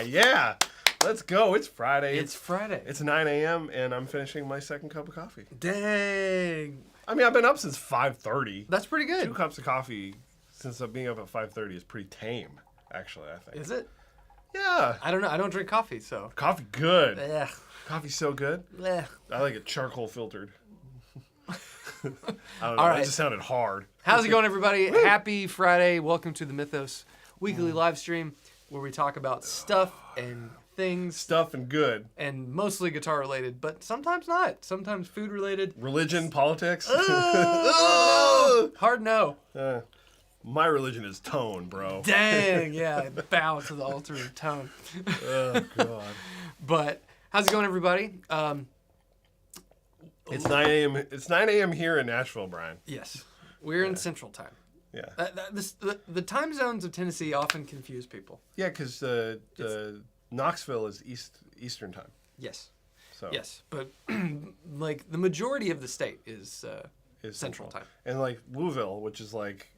Yeah. Let's go. It's Friday. It's Friday. It's 9 a.m. and I'm finishing my second cup of coffee. Dang. I mean, I've been up since 5:30. That's pretty good. 2 cups of coffee since being up at 5:30 is pretty tame, actually, I think. Is it? Yeah. I don't know. I don't drink coffee, so. Coffee good. Ugh. Coffee's so good. Ugh. I like it charcoal filtered. I don't know. All right. That just sounded hard. How's it going, everybody? Happy Friday. Welcome to the Mythos weekly live stream where we talk about stuff and things. Stuff and good. And mostly guitar related, but sometimes not. Sometimes food related. Religion, politics. Hard no. My religion is tone, bro. Dang, yeah. Bow to the altar of tone. Oh, God. But how's it going, everybody? It's 9 a.m. It's 9 a.m. here in Nashville, Brian. Yes. We're in Central Time. Yeah. The time zones of Tennessee often confuse people. Yeah, because Knoxville is Eastern Time. Yes. So Yes, but like the majority of the state is Central Time. And like Louisville, which is like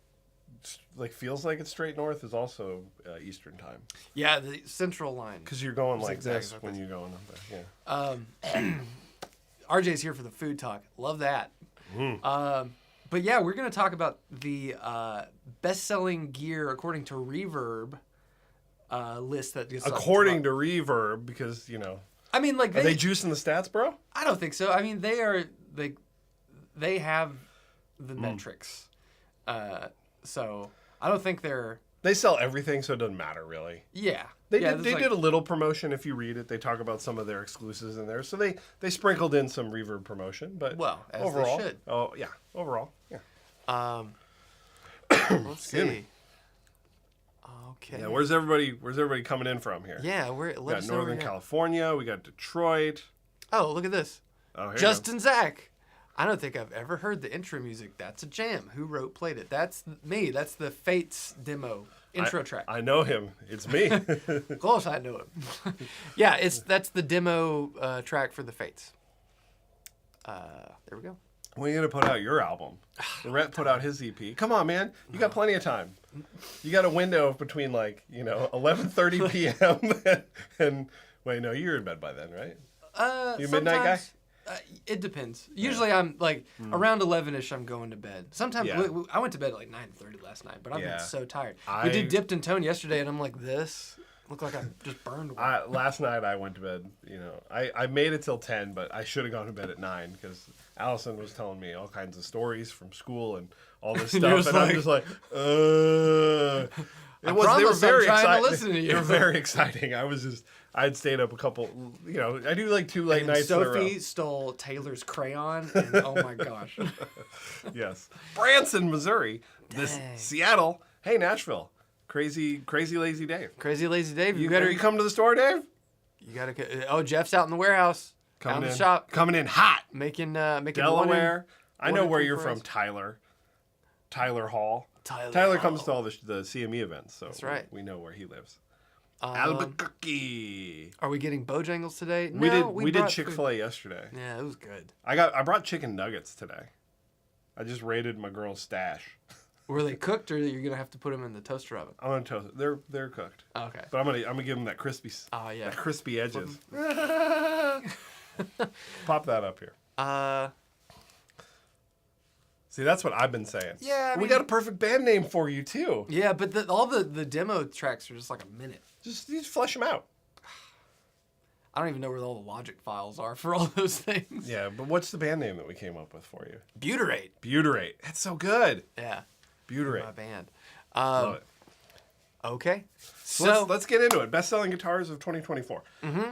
feels like it's straight north, is also Eastern Time. Yeah, the Central line. Because you're going like exactly this like when this. you're going up there. Yeah. RJ's here for the food talk. Love that. But yeah, we're going to talk about the best-selling gear according to Reverb list that gets According to Reverb, because I mean, like are they juicing the stats, bro? I don't think so. I mean, they have the metrics. So I don't think they're. They sell everything, so it doesn't matter really. Yeah. They did a little promotion. If you read it, they talk about some of their exclusives in there. So they sprinkled in some Reverb promotion, but well, as overall, they should. Oh yeah, overall, yeah. Let's see. Okay. Yeah, where's everybody coming in from here? Yeah, We let got us know Northern where you're at. California. We got Detroit. Oh, look at this. Oh, here Justin Zach. I don't think I've ever heard the intro music. That's a jam. Who played it? That's me. That's the Fates demo intro track. I know him. It's me. Of course I know him. Yeah, that's the demo track for the Fates. There we go. When are you gonna put out your album? Rhett put out his EP. Come on, man. You got plenty of time. You got a window between 11:30 p.m. and wait, no, you're in bed by then, right? You a midnight guy? It depends. Usually I'm around 11ish. I'm going to bed. Sometimes I went to bed at 9:30 last night, but I've been so tired. We did Dipped in Tone yesterday, and I'm like this. Look like I just burned one. Last night I went to bed. I made it till 10, but I should have gone to bed at 9 because Allison was telling me all kinds of stories from school and all this stuff, and I'm just like, They were very exciting. They were very exciting. I'd stayed up a couple. I do 2 late nights in a row. Sophie stole Taylor's crayon, and oh my gosh. Yes, Branson, Missouri. This Seattle. Hey, Nashville. Crazy Lazy Dave. Crazy Lazy Dave. You come to the store, Dave? You gotta. Oh, Jeff's out in the warehouse. Coming in the shop. Coming in hot. Making Delaware. I know where you're from, Tyler. Tyler Hall. Tyler comes to all the CME events, so that's right. We know where he lives. Albuquerque. Are we getting Bojangles today? We did Chick-fil-A yesterday. Yeah, it was good. I brought chicken nuggets today. I just raided my girl's stash. Were they cooked, or you're gonna have to put them in the toaster oven? I'm gonna toast it. They're cooked. Okay. But I'm gonna give them that crispy. Oh yeah. That crispy edges. Pop that up here. See, that's what I've been saying. Yeah, we got a perfect band name for you too. Yeah, but all the demo tracks are just like a minute. Just flesh them out. I don't even know where all the Logic files are for all those things. Yeah, but what's the band name that we came up with for you? Butyrate. Butyrate. That's so good. Yeah. Butyrate. My band. Love it. Okay. So let's get into it. Best-selling guitars of 2024.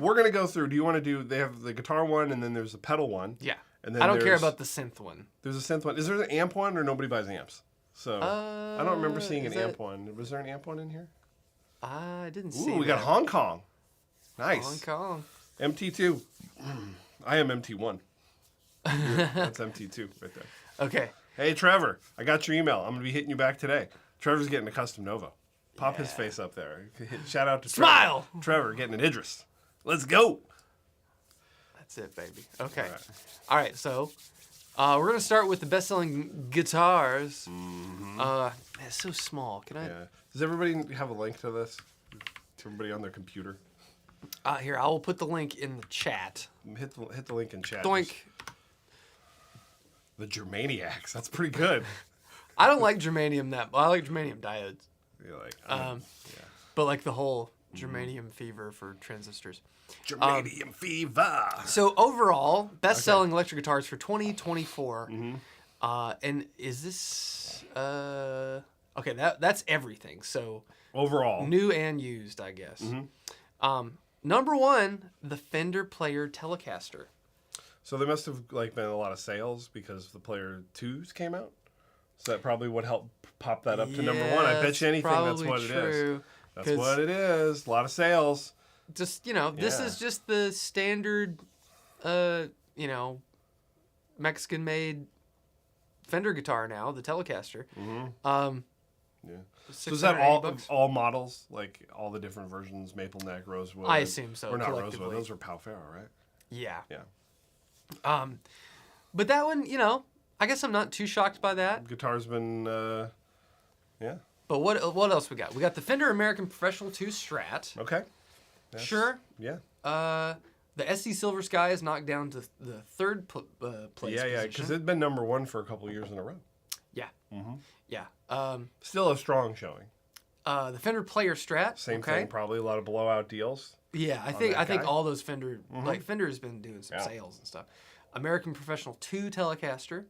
We're gonna go through. Do you want to do? They have the guitar one, and then there's the pedal one. Yeah. And then I don't care about the synth one. There's a synth one. Is there an amp one, or nobody buys amps? So I don't remember seeing an amp one. Was there an amp one in here? I didn't see. Ooh, we got Hong Kong. Nice. Hong Kong. MT2. I am MT1. That's MT2 right there. Okay. Hey, Trevor, I got your email. I'm going to be hitting you back today. Trevor's getting a custom Nova. Pop his face up there. Shout out to Smile! Trevor getting an Idris. Let's go. That's it, baby. Okay. All right, so we're going to start with the best-selling guitars. It's so small. Can I? Yeah. Does everybody have a link to this? To everybody on their computer? Here, I will put the link in the chat. Hit the link in chat. Doink. The Germaniacs. That's pretty good. I don't like germanium I like germanium diodes. You're like, But like the whole germanium fever for transistors. Germanium fever. So overall, best-selling electric guitars for 2024. And is this okay? That's everything. So overall, new and used, I guess. Number one, the Fender Player Telecaster. So there must have like been a lot of sales because the Player 2s came out. So that probably would help pop that up to number one. I bet you anything that's what it is. That's what it is. A lot of sales. Just, this is just the standard, Mexican-made Fender guitar now, the Telecaster. So is that all models, like all the different versions, Maple Neck, Rosewood? I assume so. Or not Rosewood, those are Palfaro, right? Yeah. Yeah. But that one, I guess I'm not too shocked by that. Guitar's been, yeah. But what else we got? We got the Fender American Professional 2 Strat. Okay. Sure. Yeah. The SC Silver Sky is knocked down to the third place position. Yeah, because it's been number one for a couple years in a row. Yeah. Yeah. Still a strong showing. The Fender Player Strat. Same thing, probably a lot of blowout deals. Yeah, I think all those Fender, like Fender has been doing some sales and stuff. American Professional 2 Telecaster.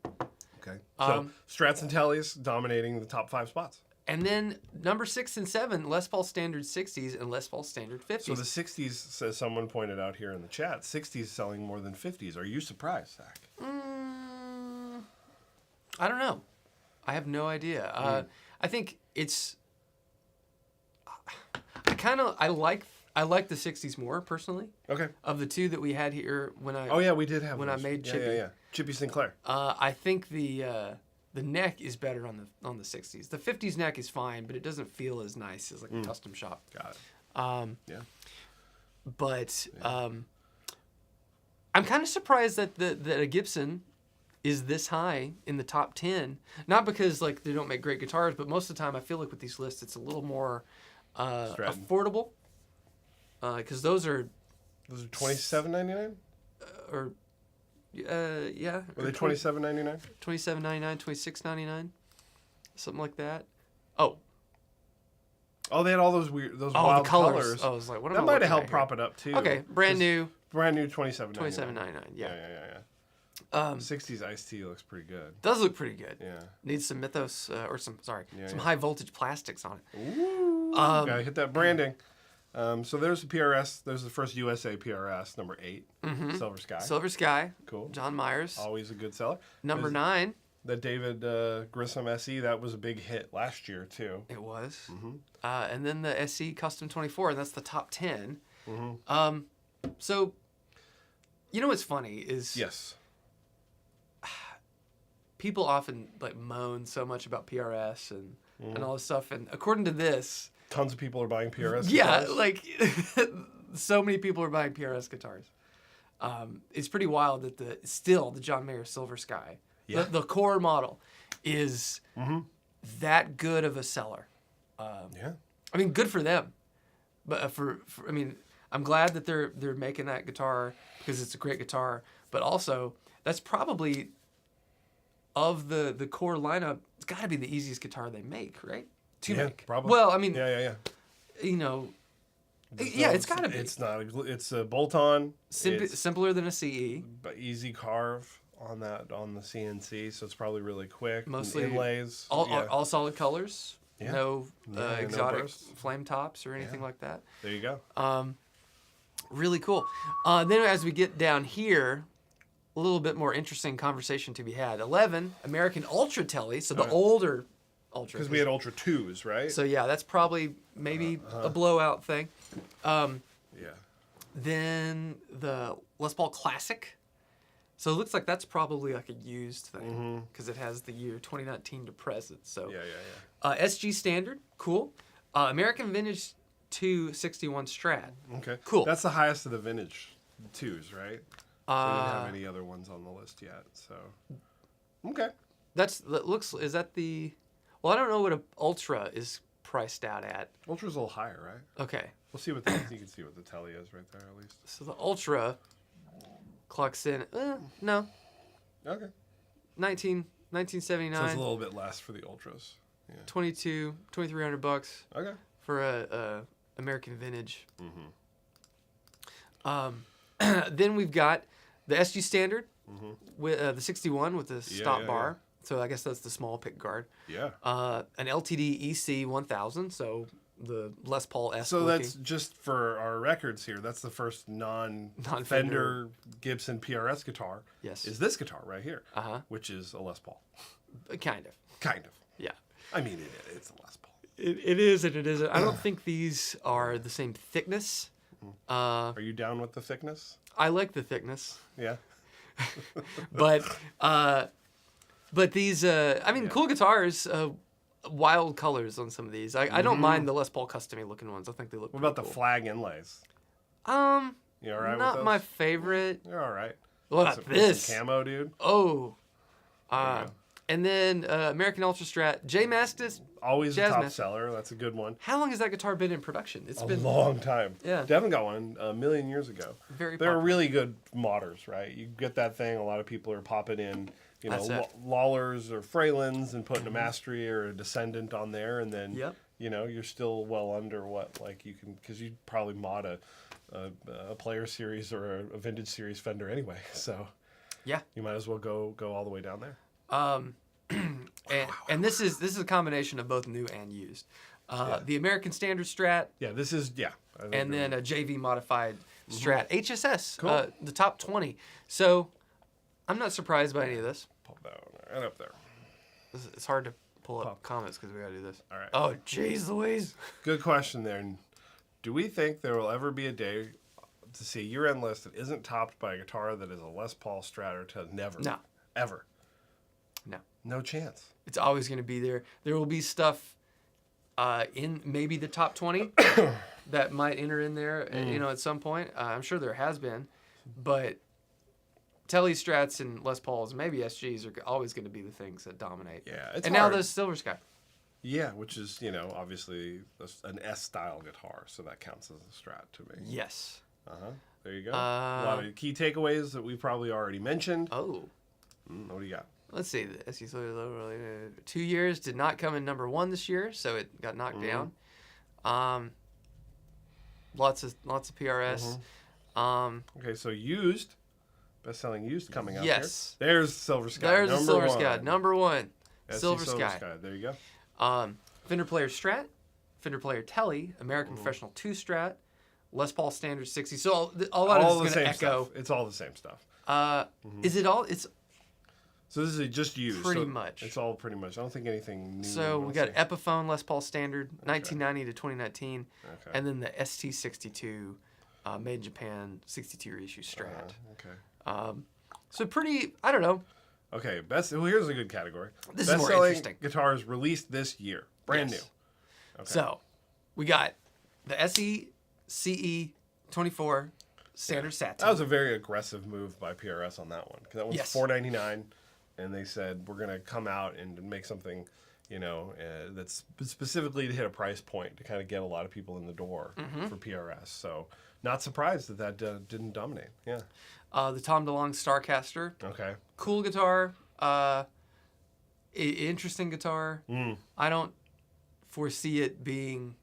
Okay. So Strats and Tellies dominating the top 5 spots. And then number 6 and 7, Les Paul Standard 60s and Les Paul Standard 50s. So the 60s, as someone pointed out here in the chat, 60s selling more than 50s. Are you surprised, Zach? I don't know. I have no idea. I think it's. I like the 60s more personally. Okay. Of the two that we had here when I. Oh yeah, we did have when those. I made Chippy. Yeah. Chippy Sinclair. I think the neck is better on the 60s. The 50s neck is fine, but it doesn't feel as nice as like a custom shop. Got it. Yeah. But I'm kind of surprised that a Gibson is this high in the top 10. Not because like they don't make great guitars, but most of the time I feel like with these lists it's a little more affordable. Because those are $27.99. Yeah. Were they $27.99? $27.99, $26.99, something like that. Oh, they had all those wild the colors. I was like, what am that I might have helped here? prop it up too. Okay, brand new $27.99. $27.99. Yeah. 60s iced tea looks pretty good. Does look pretty good. Yeah. Needs some Mythos some high voltage plastics on it. Ooh. Gotta hit that branding. So there's the PRS. There's the first USA PRS, number 8, Silver Sky. Silver Sky. Cool. John Myers. Always a good seller. Number 9. The David Grissom SE, that was a big hit last year too. It was. And then the SE Custom 24, and that's the top 10. So, you know what's funny is... Yes. People often like moan so much about PRS and all this stuff, and according to this... Tons of people are buying PRS yeah, guitars. like so many people are buying PRS guitars. It's pretty wild that the John Mayer Silver Sky, the core model, is that good of a seller. I mean, good for them, but for I mean, I'm glad that they're making that guitar because it's a great guitar. But also, that's probably of the core lineup. It's got to be the easiest guitar they make, right? To make. Probably. Well, I mean, you know, it's got to be. It's a bolt-on. Simpler than a CE. But easy carve on the CNC, so it's probably really quick. Mostly inlays. All solid colors. Yeah. No exotic no flame tops or anything like that. There you go. Really cool. Then as we get down here, a little bit more interesting conversation to be had. 11, American Ultra Telly, so the older Ultra. Because we had Ultra 2s, right? So yeah, that's probably maybe a blowout thing. Then the Les Paul Classic. So it looks like that's probably like a used thing because it has the year 2019 to present. So SG Standard, cool. American Vintage 261 Strat. Okay, cool. That's the highest of the Vintage 2s, right? We didn't have any other ones on the list yet, so okay. Is that the? Well, I don't know what an Ultra is priced out at. Ultra's a little higher, right? Okay. We'll see what you can see what the telly is right there at least. So the Ultra clocks in. No. Okay. 1979. So it's a little bit less for the Ultras. Yeah. $2,300 Okay. for a American vintage. Mm-hmm. Then we've got the SG Standard with the 61 with the stop bar. So I guess that's the small pick guard. Yeah. An LTD EC 1000. So the Les Paul S. So that's just for our records here. That's the first non-Fender Gibson PRS guitar. Yes. Is this guitar right here? Which is a Les Paul. Kind of. Kind of. Yeah. I mean, it's a Les Paul. It is and it isn't. I don't think these are the same thickness. Are you down with the thickness? I like the thickness. Yeah. But these, cool guitars. Wild colors on some of these. I don't mind the Les Paul custom-y looking ones. I think they look. What about cool. the flag inlays? You all right? Not with those? my favorite. You're all right. What about this? Camo, dude. Oh. There you go. And then American Ultra Strat. J Mastis. Always Jazz a top Master. seller. That's a good one. How long has that guitar been in production? It's been a long time. Yeah. Devin got one a million years ago. Very They're popular. really good modders, right? You get that thing, a lot of people are popping in, Lawlers or Freylins and putting a Mastery or a Descendant on there, and then, you're still well under what, like, you can, because you probably mod a Player Series or a Vintage Series Fender anyway, so yeah, you might as well go all the way down there. And this is a combination of both new and used. The American Standard Strat. Yeah, this is And then a JV modified Strat HSS. Cool. The top 20. So I'm not surprised by any of this. Pop that one right up there. It's hard to pull up comments because we got to do this. All right. Oh, jeez Louise. Good question there. Do we think there will ever be a day to see a year-end list that isn't topped by a guitar that is a Les Paul Strat or to never? No. Ever? No. No chance. It's always going to be there. There will be stuff in maybe the top 20 that might enter in there, at some point. I'm sure there has been. But Tele Strats and Les Pauls, maybe SGs, are always going to be the things that dominate. Yeah, it's and hard. now the Silver Sky. Yeah, which is, obviously an S-style guitar, so that counts as a Strat to me. Yes. There you go. A lot of key takeaways that we probably already mentioned. Oh. What do you got? Let's see. The SE 2 years did not come in number 1 this year, so it got knocked down. Lots of PRS. Okay, so used, best-selling used coming out. Yes. Here. There's Silver Sky. There's number the Silver one. Sky. Number 1. SC Silver Sky. There you go. Fender Player Strat, Fender Player Tele, American Professional 2 Strat, Les Paul Standard 60. So a lot of this is going to echo. Stuff. It's all the same stuff. Is it all? It's So this is just used. Pretty much. It's all pretty much. I don't think anything new. So we got Epiphone Les Paul Standard, 1990 to 2019, and then the ST62, made in Japan, 62 reissue Strat. So pretty. I don't know. Okay, here's a good category. This is more interesting. Guitars released this year, brand new. Okay. So we got the SE CE 24 Standard Satin. That was a very aggressive move by PRS on that one, because that one's $499, and they said we're gonna come out and make something, that's specifically to hit a price point to kind of get a lot of people in the door for PRS. So not surprised that didn't dominate. Yeah. The Tom DeLonge Starcaster. Okay. Cool guitar. Interesting guitar. I don't foresee it being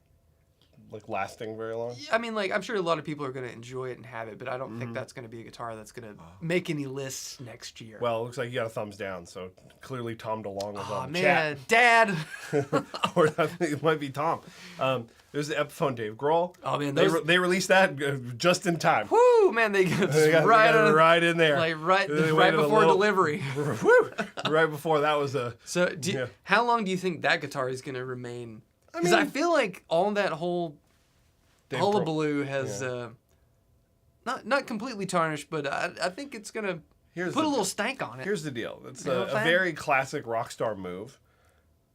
like lasting very long. I mean, like, I'm sure a lot of people are going to enjoy it and have it, but I don't think that's going to be a guitar that's going to make any lists next year. Well, it looks like you got a thumbs down, so clearly Tom DeLonge was on the man, chat. Dad. Or I think it might be Tom. There's the Epiphone Dave Grohl. Oh man, they released that just in time. Woo, man, they got right in there, like right before delivery. Woo, right before that was a. So, how long do you think that guitar is going to remain? Because I feel like all that whole hullabaloo has not completely tarnished, but I think it's going to put a little stank on it. Here's the deal. It's a very classic rock star move.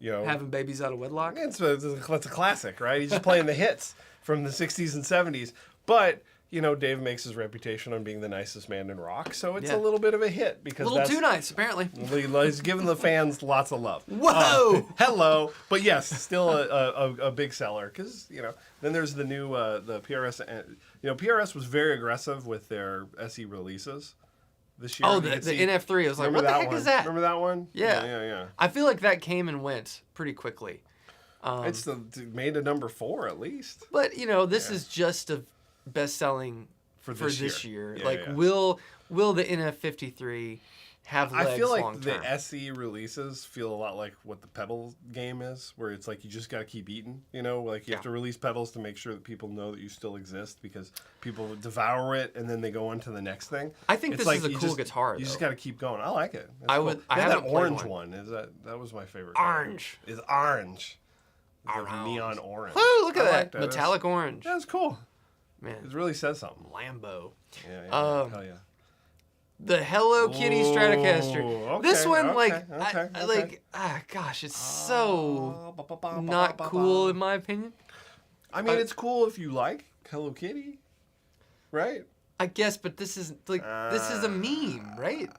Having babies out of wedlock. It's a classic, right? He's just playing the hits from the 60s and 70s. But Dave makes his reputation on being the nicest man in rock, so it's a little bit of a hit because a little too nice, apparently. He's giving the fans lots of love. Whoa! Hello, but yes, still a big seller because Then there's the new the PRS. PRS was very aggressive with their SE releases this year. Oh, the NF3. I was like, what the heck is that? Remember that one? Yeah. I feel like that came and went pretty quickly. It's made a number 4 at least. But this is just a best-selling for this year. Will the NF53 have legs long-term? I feel like the SE releases feel a lot like what the pedal game is, where it's like you just got to keep eating. You have to release pedals to make sure that people know that you still exist because people devour it and then they go on to the next thing. I think this is a cool guitar. You just got to keep going. I like it. I have that orange one. That was my favorite. Orange. Is orange. Like neon orange. Oh, look at that. Metallic orange. That's cool. Man. It really says something. Lambo. Yeah. Hell yeah. The Hello Kitty Stratocaster. Okay, this one, okay. Gosh, it's so not cool in my opinion. I mean, it's cool if you like Hello Kitty, right? I guess, but this is this is a meme, right?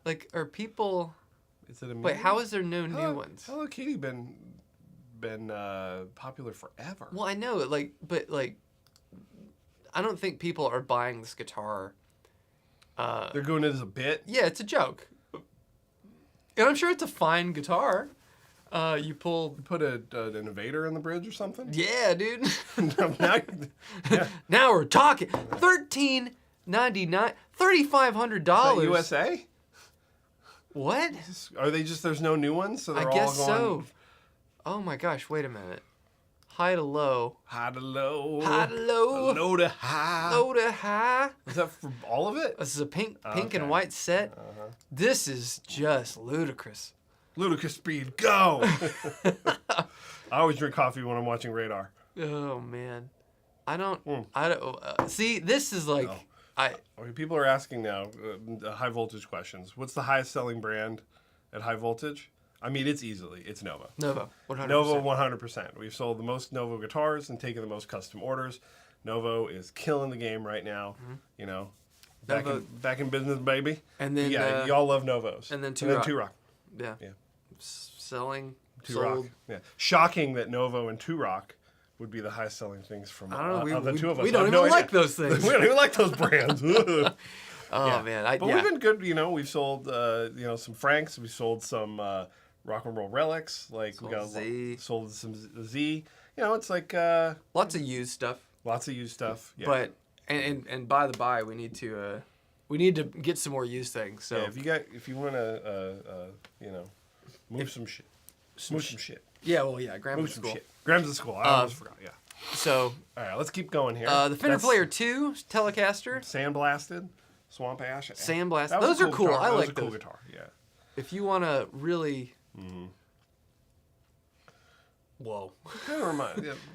Like, are people? Is it a meme? Wait, how is there no new ones? Hello Kitty been popular forever. Well, I know, but I don't think people are buying this guitar. They're going it as a bit. Yeah, it's a joke, and I'm sure it's a fine guitar. You put an invader in the bridge or something. Yeah, dude. now, now we're talking. $1,399, $3,500. USA. What? Are they just? There's no new ones, so they're all guess going. So. Oh my gosh! Wait a minute. High to low. High to low. High to low. Low to high. Low to high. Is that for all of it? This is a pink and white set. Uh-huh. This is just ludicrous. Ludicrous speed, go! I always drink coffee when I'm watching Radar. Oh man, I don't. See, this is like people are asking now high voltage questions. What's the highest selling brand at high voltage? I mean, it's Novo. Novo, 100%. Novo, 100%. We've sold the most Novo guitars and taken the most custom orders. Novo is killing the game right now. Mm-hmm. Back in business, baby. And then y'all love Novos. And then Two Rock. Yeah. Selling. Two Rock. Yeah. Shocking that Novo and Two Rock would be the highest selling things from the two of us. We don't even like those things. We don't even like those brands. Man, but we've been good. We've sold some Franks. We sold some rock and roll relics. Like sold some Z. It's like lots of used stuff. Lots of used stuff. Yeah. But and by the by, we need to get some more used things. So if you want to move some shit. Move some shit. Yeah, well, yeah, Graham's at school. Graham's at school. I almost forgot. Yeah. So. All right, let's keep going here. The Fender Player 2 Telecaster. Sandblasted. Swamp Ash. Sandblasted. Those are cool. I like those. Cool guitar. Yeah. If you want to really. Mm-hmm. Whoa.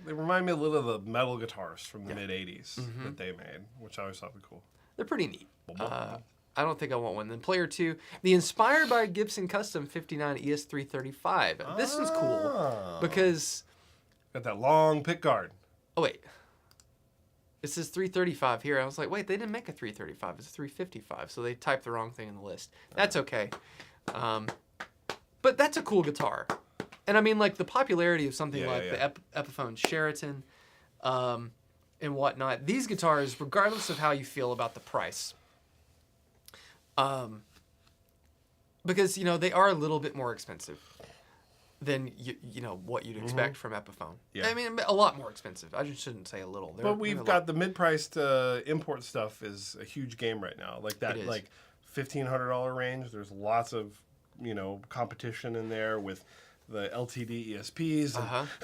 They remind me a little of the metal guitars from the mid '80s that they made, which I always thought was cool. They're pretty neat. I don't think I want one. Then Player 2, the Inspired by Gibson Custom 59 ES335. This is cool because got that long pick guard. Oh wait. It says 335 here. I was like, wait, they didn't make a 335. It's a 355. So they typed the wrong thing in the list. That's okay. But that's a cool guitar. And I mean, like, the popularity of something the Epiphone Sheraton and whatnot, these guitars, regardless of how you feel about the price, because, they are a little bit more expensive than what you'd expect from Epiphone. Yeah. I mean, a lot more expensive. I just shouldn't say a little. But we've got the mid-priced import stuff is a huge game right now. Like that, like $1,500 range. There's lots of competition in there with the LTD ESPs.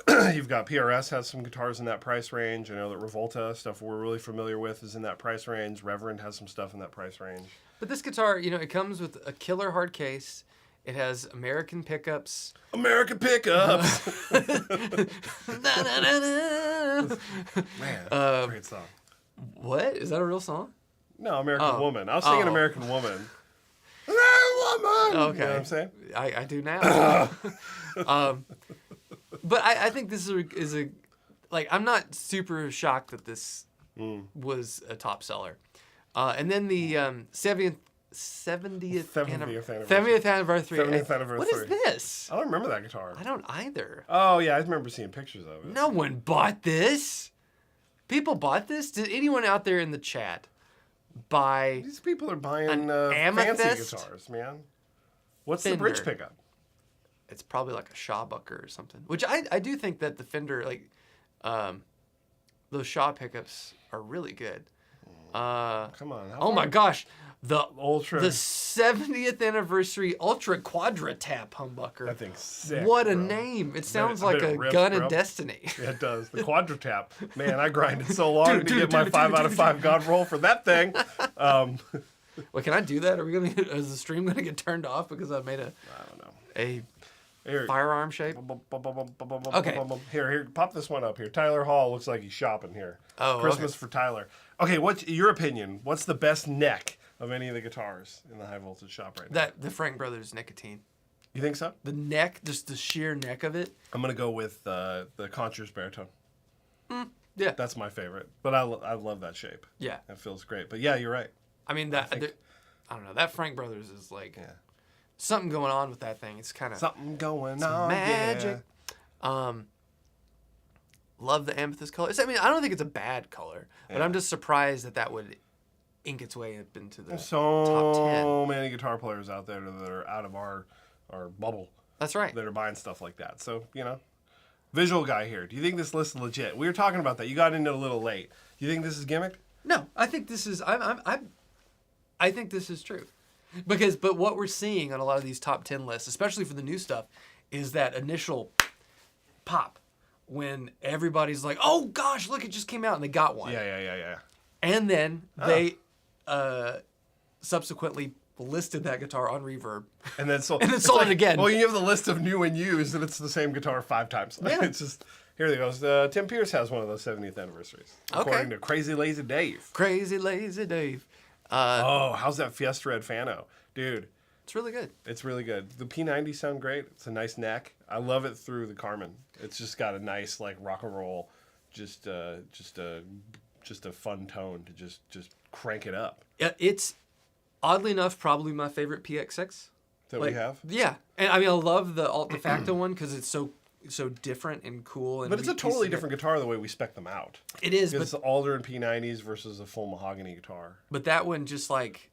And you've got PRS has some guitars in that price range. I know that Revolta, stuff we're really familiar with, is in that price range. Reverend has some stuff in that price range. But this guitar, it comes with a killer hard case. It has American pickups. American pickups! Man, great song. What? Is that a real song? No, American Woman. I was singing American Woman. American Woman! Okay. You know what I'm saying? I do now. But I think this is a... Like, I'm not super shocked that this was a top seller. And then the 70th anniversary. What is this? I don't remember that guitar. I don't either. Oh, yeah, I remember seeing pictures of it. No one bought this. People bought this? Did anyone out there in the chat buy These people are buying Amethyst fancy guitars, man. What's Fender? the bridge pickup? It's probably like a Shawbucker or something. Which I do think that the Fender, like, those Shaw pickups are really good. Come on. Oh my gosh. The 70th anniversary Ultra Quadra Tap humbucker. That thing's sick. What a bro. name. It sounds like a rips, gun bro. in Destiny. Yeah, it does. The Quadra Tap. Man, I grinded so long to get my 5 out of 5 God roll for that thing. Wait, can I do that? Are we gonna? Is the stream gonna get turned off because I made I don't know. a firearm shape? Okay. Here, pop this one up here. Tyler Hall looks like he's shopping here. Oh, Christmas for Tyler. Okay, what's your opinion? What's the best neck of any of the guitars in the high voltage shop right now? The Frank Brothers Nicotine. You think so? The neck, just the sheer neck of it. I'm gonna go with the Conchers Baritone. Yeah, That's my favorite. But I love that shape. yeah. That feels great. But yeah, you're right. I mean I don't know. That Frank Brothers is like something going on with that thing. It's kind of Something going on. magic. Yeah. Love the amethyst color. I mean, I don't think it's a bad color, but I'm just surprised that would ink its way up into the top 10. So many guitar players out there that are out of our bubble. That's right. That are buying stuff like that. So, visual guy here. Do you think this list is legit? We were talking about that. You got into it a little late. Do you think this is gimmicked? No, I think this is. I think this is true, but what we're seeing on a lot of these top 10 lists, especially for the new stuff, is that initial pop when everybody's like, "Oh gosh, look, it just came out," and they got one. Yeah. And then they subsequently listed that guitar on Reverb. And then sold, it again. Well, you have the list of new and used, and it's the same guitar 5 times. Yeah. It's just, here it goes. Tim Pierce has one of those 70th anniversaries. According to Crazy Lazy Dave. Crazy Lazy Dave. How's that Fiesta Red Fano? Dude. It's really good. It's really good. The P90s sound great. It's a nice neck. I love it through the Carmen. It's just got a nice, like, rock and roll, just a fun tone to just crank it up. It's, oddly enough, probably my favorite PX6. That we have? Yeah. And I mean, I love the Alt de facto one because it's so different and cool. And but it's a totally different guitar the way we spec them out. It is. It's the Alder and P90s versus a full mahogany guitar. But that one just like,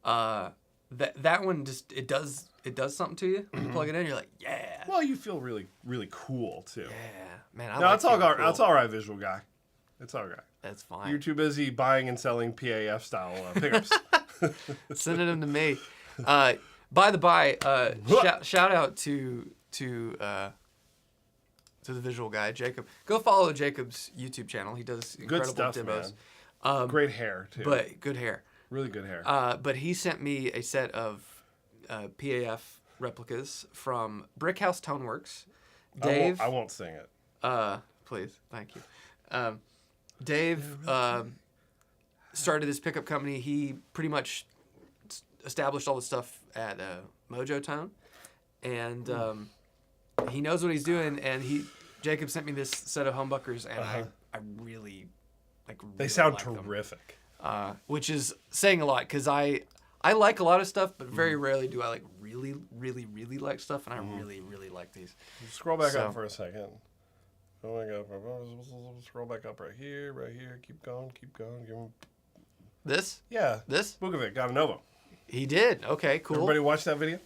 that one just, it does something to you. When you plug it in, you're like, yeah. Well, you feel really, really cool, too. Yeah. Man, It's all right, visual guy. It's all right. That's fine. You're too busy buying and selling PAF style pickups. Sending them to me. By the by, shout out to the visual guy, Jacob. Go follow Jacob's YouTube channel. He does incredible Good stuff, demos. Man. Great hair, too. But good hair. Really good hair. But he sent me a set of PAF replicas from Brickhouse Toneworks. Dave, I won't sing it. Please, thank you. Dave started this pickup company. He pretty much established all the stuff at Mojo Tone, and he knows what he's doing. And Jacob sent me this set of humbuckers, and I really like. They sound like terrific. Which is saying a lot because I like a lot of stuff, but very rarely do I like really, really, really like stuff, and I really, really like these. Scroll back up for a second. Scroll back up right here. Keep going. Give him... This? Yeah. This? Bukovic got a Nova. He did. Okay, cool. Everybody watch that video?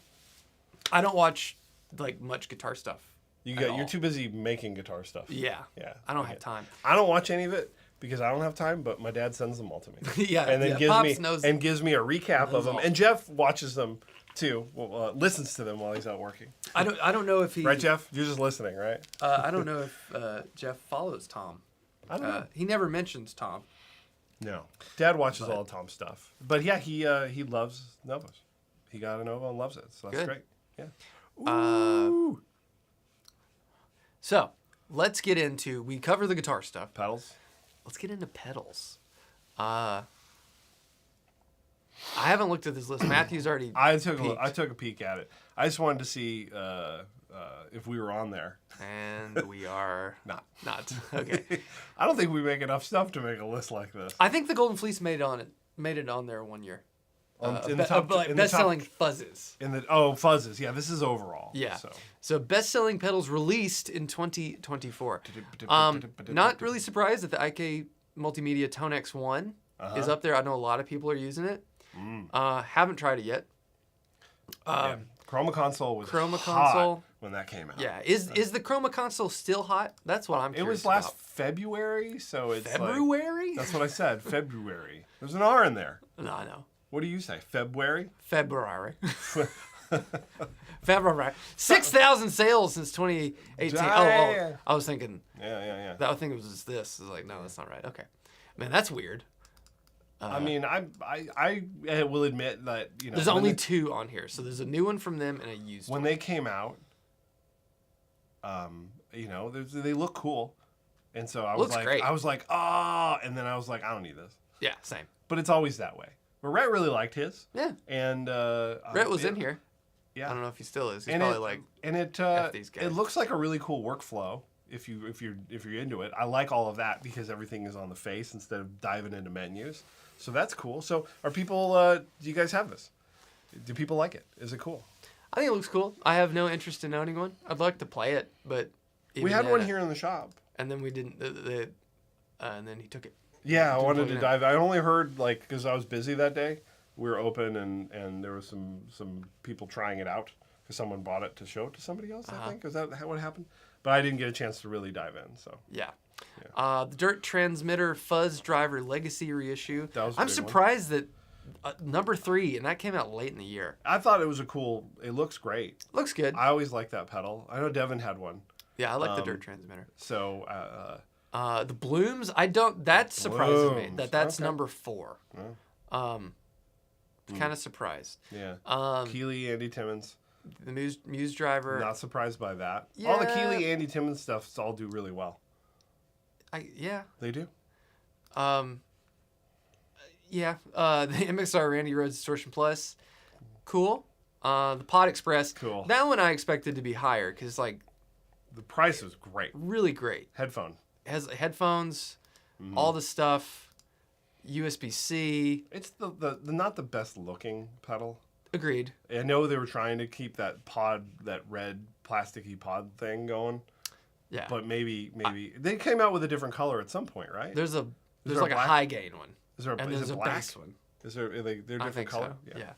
I don't watch like much guitar stuff. You're too busy making guitar stuff. Yeah. I don't have time. I don't watch any of it because I don't have time, but my dad sends them all to me. Yeah. And then gives me a recap of them. all. And Jeff watches them too. Listens to them while he's out working. I don't know if he. Right, Jeff? You're just listening, right? I don't know if Jeff follows Tom. I don't know. He never mentions Tom. No. Dad watches all Tom's stuff. But yeah, he loves Novas. He got a Nova and loves it. So that's great. Yeah. Ooh. So let's get into. We cover the guitar stuff. Pedals. Let's get into pedals. I haven't looked at this list. Matthew's already. I took a peek at it. I just wanted to see if we were on there. And we are Not. Okay. I don't think we make enough stuff to make a list like this. I think the Golden Fleece made it on there one year. In best-selling fuzzes. Fuzzes. Yeah, this is overall. Yeah. So best-selling pedals released in 2024. Not really surprised that the IK Multimedia Tone X1 is up there. I know a lot of people are using it. Haven't tried it yet. Chroma Console was hot when that came out. Yeah. Is the Chroma Console still hot? That's what I'm curious about. It was last February, so it's February? That's what I said. February. There's an R in there. No, I know. What do you say? February? February. 6,000 sales since 2018. Oh, I was thinking. Yeah. I think it was just this. I was like, no, that's not right. Okay. Man, that's weird. I mean, I will admit that, there's only 2 on here. So there's a new one from them and a used one. When they came out, they look cool. And so I was like, and then I was like, I don't need this. Yeah, same. But it's always that way. But Rhett really liked his. Yeah. And Rhett was in here. Yeah. I don't know if he still is. He's probably it looks like a really cool workflow if you're into it. I like all of that because everything is on the face instead of diving into menus. So that's cool. So are people do you guys have this? Do people like it? Is it cool? I think it looks cool. I have no interest in owning one. I'd like to play it, but we had one here in the shop. And then we didn't and then he took it. Yeah, I wanted to dive. I only heard because I was busy that day. We were open and there was some people trying it out because someone bought it to show it to somebody else. I think is that what happened? But I didn't get a chance to really dive in. So yeah. The Dirt Transmitter Fuzz Driver Legacy reissue. I'm surprised that number 3 and that came out late in the year. I thought it was it looks great. Looks good. I always like that pedal. I know Devin had one. Yeah, I like the Dirt Transmitter. So. The Blooms, that surprises me that's number 4. Yeah. Kind of surprised. Yeah. Keeley, Andy Timmons. The Muse Driver. Not surprised by that. Yeah. All the Keeley, Andy Timmons stuff all do really well. Yeah. They do. Yeah. The MXR Randy Rhoads Distortion Plus, cool. The Pod Express, cool. That one I expected to be higher because the price was great. Really great. Headphone. Has headphones, all the stuff, USB-C. It's the not the best looking pedal. Agreed. I know they were trying to keep that red plasticky pod thing going. Yeah. But maybe they came out with a different color at some point, right? There's a high gain one. Is there there's a black? Base one. Is there they're different I think color? So. Yeah.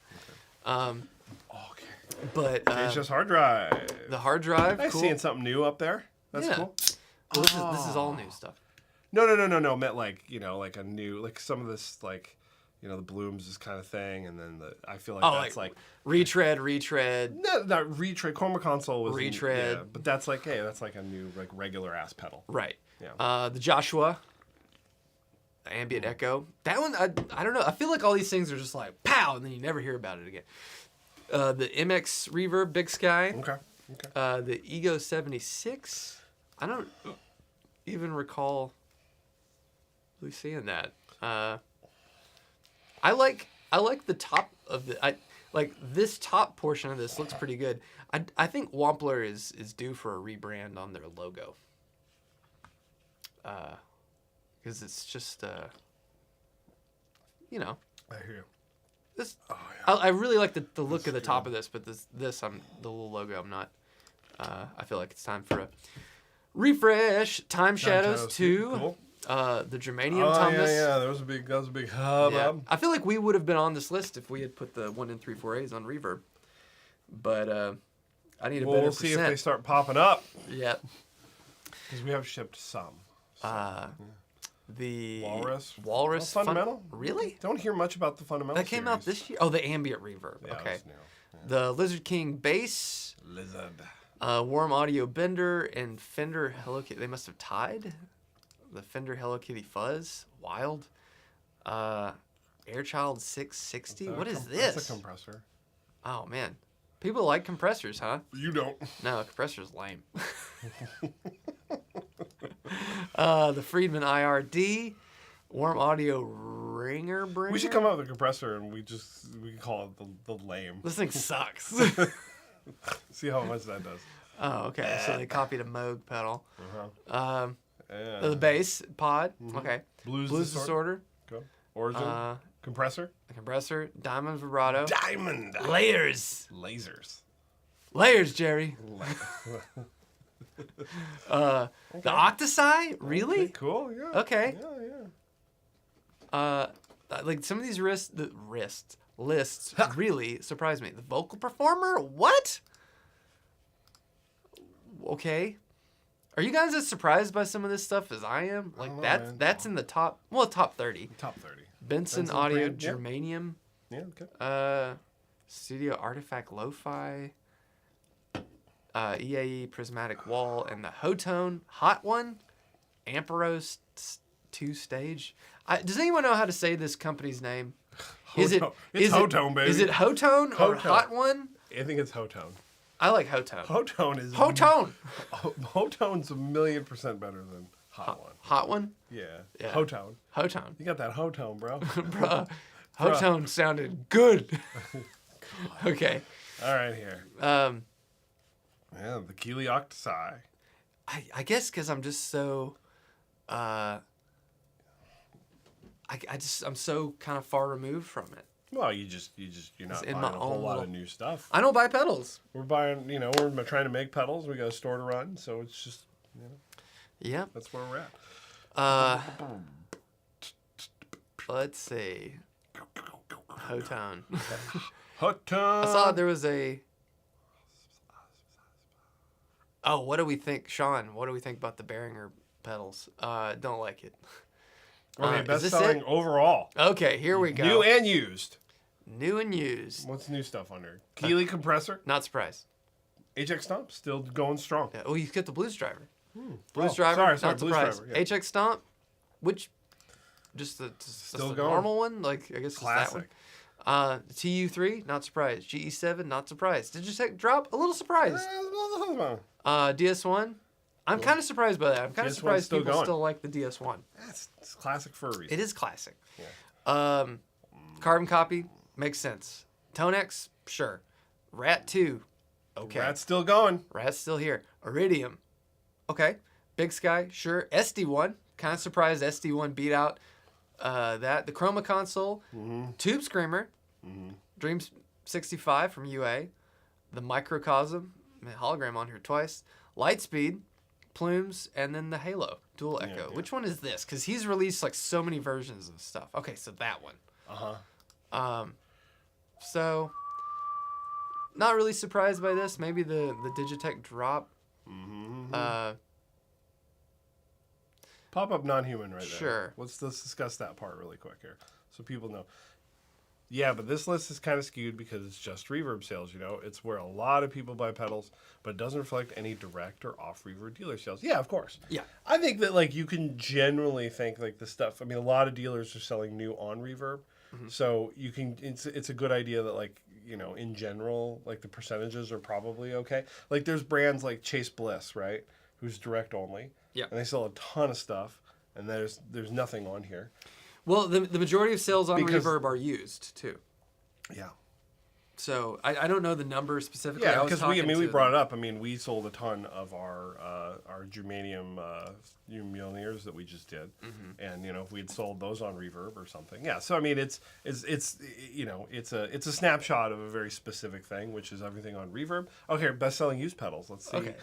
Okay. Okay. But it's just hard drive. The hard drive. Nice cool. Seeing something new up there. That's cool. Well, this is all new stuff. No. Meant like a new some of this the Blooms this kind of thing, and then I feel like that's retread. No, not retread. Chroma Console was retread. Yeah, but that's that's a new regular ass pedal. Right. Yeah. The Joshua. Ambient Echo. That one I don't know. I feel like all these things are just like pow, and then you never hear about it again. The MX Reverb Big Sky. Okay. The Ego 76. I don't even recall really seeing that. I like the top of this top portion of this looks pretty good. I think Wampler is due for a rebrand on their logo. Because it's just I hear you. This I really like the look of the top of this, but the little logo I'm not. I feel like it's time for a refresh. Time Shadows 2. Cool. The Germanium Thomas. Yeah, that was a big hubbub. Yeah. I feel like we would have been on this list if we had put the 1 and 3/4-A's on reverb. But I need a better We'll see if they start popping up. Yeah. Because we have shipped some. The Walrus Fundamental? Really? Don't hear much about the Fundamental That came out this year? Oh, the Ambient Reverb. Yeah, okay. Yeah. The Lizard King Bass. Warm Audio Bender and Fender Hello Kitty. They must have tied. The Fender Hello Kitty Fuzz. Wild. Airchild 660. What is this? That's a compressor. Oh, man. People like compressors, huh? You don't. No, a compressor's lame. The Friedman IRD, Warm Audio Ringer Bringer. We should come up with a compressor and we can call it the lame. This thing sucks. See how much that does. Oh, okay. So they copied a Moog pedal. Yeah. The bass pod. Okay. Blues Disorder. Go. Origin. Compressor. Compressor. Diamond vibrato. Diamond. Layers. Lasers, Jerry. The Octosi? Really? Okay, cool. Yeah. Okay. Yeah. Like some of these lists really surprised me. The vocal performer? What? Okay. Are you guys as surprised by some of this stuff as I am? Like that's in the top 30. Top 30. Benson Audio Germanium. Yeah, okay. Studio Artifact Lo-Fi. EAE Prismatic Wall and the Hotone Hot One. Ampero 2-stage. Does anyone know how to say this company's name? It's Hotone, baby. Is it Hotone or Hot One? I think it's Hotone. I like Hotone. Hotone. Hotone's 1,000,000% better than Hot One. Hot One? Yeah. Yeah. Hotone. You got that Hotone, bro. Bruh. Hotone sounded good. Okay. All right, here. Yeah, the Keeley Octosi. I guess because I'm just so, I'm so kind of far removed from it. Well, you're not buying a whole lot of new stuff. I don't buy pedals. We're buying, we're trying to make pedals. We got a store to run, so it's just, Yeah. that's where we're at. Let's see. Hotone. Hotone. I saw there was a. Oh, what do we think, Sean? What do we think about the Behringer pedals? Don't like it. Okay, best-selling overall. Okay, here we go. New and used. New and used. What's new stuff on there? Keeley compressor. Not surprised. HX Stomp still going strong. Yeah. Oh, you get the Blues Driver. Blues Driver. Sorry, not Blues surprised. Driver. Yeah. HX Stomp, which just the normal one. Like I guess classic. That one. TU3, not surprised. GE7, not surprised. Did you say drop? A little surprised. DS1. I'm kind of surprised by that. I'm kind of surprised people still like the DS1. It's classic for a reason. It is classic. Yeah. Carbon copy makes sense. Tonex, sure. Rat 2, okay. Rat's still going. Rat's still here. Iridium, okay. Big Sky, sure. SD1, kind of surprised SD1 beat out that. The Chroma console, Tube Screamer, Dreams 65 from UA, the Microcosm, hologram on here twice, Lightspeed, Plumes, and then the Halo Dual Echo. Yeah. Which one is this? Because he's released like so many versions of stuff. Okay, so that one. So not really surprised by this. Maybe the Digitech drop. Pop-up non-human right there. Sure. Let's discuss that part really quick here so people know. Yeah, but this list is kind of skewed because it's just reverb sales, It's where a lot of people buy pedals, but it doesn't reflect any direct or off-reverb dealer sales. Yeah, of course. Yeah. I think that, you can generally think, the stuff... I mean, a lot of dealers are selling new on reverb, so you can... It's a good idea that, in general, the percentages are probably okay. There's brands like Chase Bliss, right, who's direct only. Yeah. And they sell a ton of stuff, and there's nothing on here. Well, the majority of sales on reverb are used too. Yeah. So I don't know the number specifically. Yeah, because we brought it up. I mean, we sold a ton of our Germanium Mjolnirs that we just did, and if we had sold those on reverb or something, yeah. So I mean, it's a snapshot of a very specific thing, which is everything on reverb. Okay, best-selling used pedals. Let's see. Okay,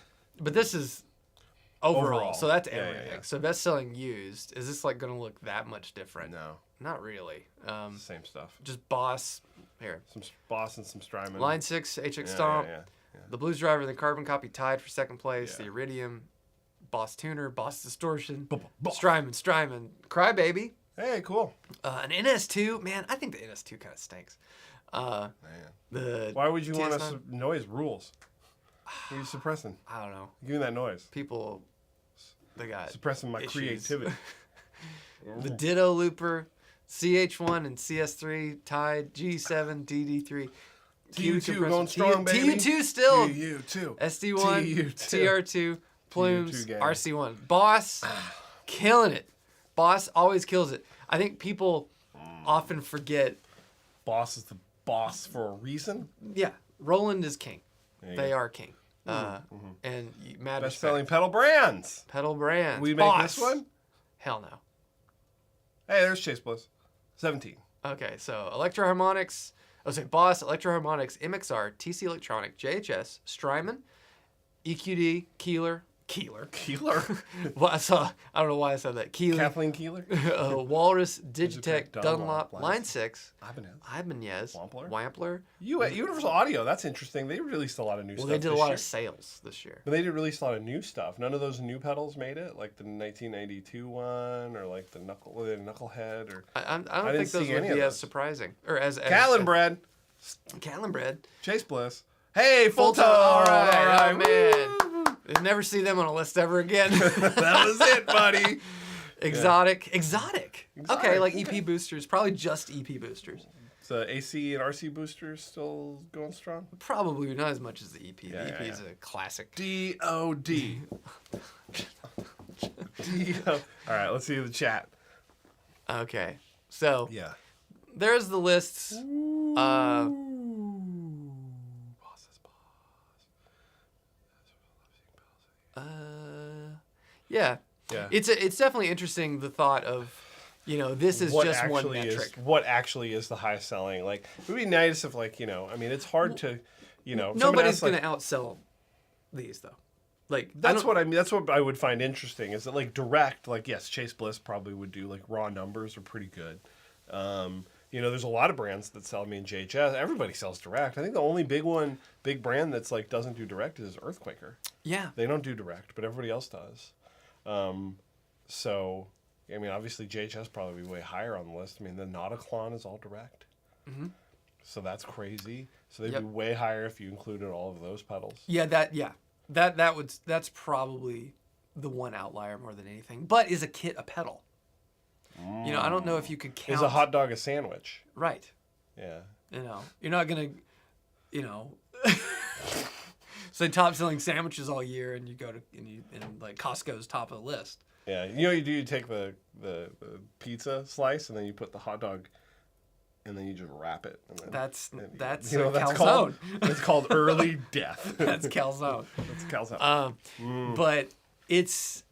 but this is. Overall, so that's everything. Yeah. So best-selling used, is this going to look that much different? No. Not really. Same stuff. Just Boss, here. Some Boss and some Strymon. Line 6, HX Stomp. Yeah. The Blues Driver and the Carbon Copy tied for second place. The Iridium, Boss Tuner, Boss Distortion, Strymon, Crybaby. Hey, cool. An NS2. Man, I think the NS2 kind of stinks. Why would you want us to noise rules? What are you suppressing? I don't know. Give me that noise. People, they got suppressing my issues. Creativity. The Ditto Looper, CH1 and CS3 tied, G7, DD3. TU2 going strong, baby. TU2 still. TU2. SD1, TR2, Plumes, RC1. Boss, killing it. Boss always kills it. I think people often forget. Boss is the boss for a reason. Yeah. Roland is king. They are king. And mad best-selling respect. pedal brands. Pedal brands. We make Boss. this one? Hell no. Hey, there's Chase Bliss. 17. Okay, so Electro-Harmonix, Boss, Electro-Harmonix, MXR, TC Electronic, JHS, Strymon, EQD, Keeler. Keeler? Well, I don't know why I said that. Keeler. Kathleen Keeler? Walrus, Digitech, Dunlop, Line 6, Ibanez. Wampler. Universal Audio, that's interesting. They released a lot of new stuff. Well, they did a lot of sales this year. But they did release a lot of new stuff. None of those new pedals made it, like the 1992 one, or like the Knucklehead, or I don't think those would be as surprising or as Callenbread. Chase Bliss. Hey, full tone. All right, man. You'll never see them on a list ever again. That was it, buddy. Exotic. Okay, like EP boosters. Probably just EP boosters. So AC and RC boosters still going strong? Probably not as much as the EP. The EP is a classic. D-O-D. D-O. All right, let's see the chat. Okay, so yeah, there's the lists. Yeah. It's definitely interesting, the thought of, this is just one metric. What actually is the highest selling? Like, it would be nice if, like, I mean, it's hard to, Nobody's going to outsell these, though. Like, that's what I mean. That's what I would find interesting, is that, like, direct, like, yes, Chase Bliss probably would do, like, raw numbers are pretty good. There's a lot of brands that sell. I mean, JHS, everybody sells direct. I think the only big brand that's, like, doesn't do direct is Earthquaker. Yeah. They don't do direct, but everybody else does. So, I mean, obviously JHS probably be way higher on the list. I mean, the Nauticlon is all direct. Mm-hmm. So that's crazy. So they'd be way higher if you included all of those pedals. Yeah, that's probably the one outlier more than anything. But is a kit a pedal? I don't know if you could count. Is a hot dog a sandwich? Right. Yeah. You're not gonna, say top selling sandwiches all year, and you go to and like Costco's top of the list. Yeah, you do. You take the pizza slice, and then you put the hot dog, and then you just wrap it. And then, that's that's calzone. It's called early death. That's calzone. That's calzone. But it's.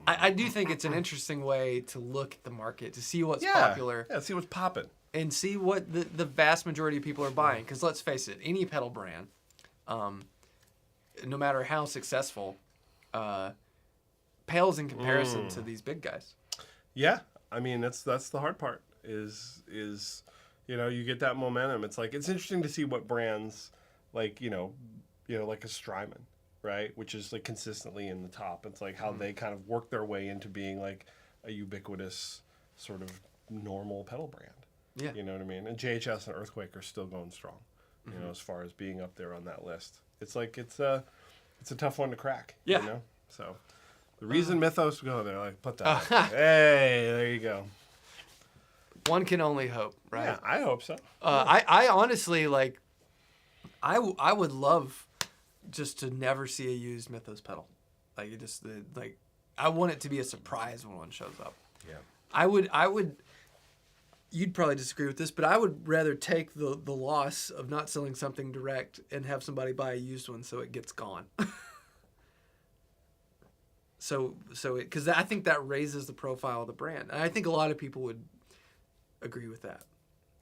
I do think it's an interesting way to look at the market, to see what's popular. Yeah, see what's popping. And see what the vast majority of people are buying. Because let's face it, any pedal brand, no matter how successful, pales in comparison to these big guys. Yeah, I mean that's the hard part. Is you get that momentum. It's like it's interesting to see what brands like like a Strymon, right, which is like consistently in the top. It's like how they kind of work their way into being like a ubiquitous sort of normal pedal brand. Yeah, you know what I mean. And JHS and Earthquake are still going strong. As far as being up there on that list. It's like it's a tough one to crack. Yeah. So the reason Mythos go there, like put that. Hey, there you go. One can only hope, right? Yeah, I hope so. I honestly like. I would love just to never see a used Mythos pedal. Like it just I want it to be a surprise when one shows up. Yeah. I would. You'd probably disagree with this, but I would rather take the loss of not selling something direct and have somebody buy a used one so it gets gone. Because I think that raises the profile of the brand. And I think a lot of people would agree with that.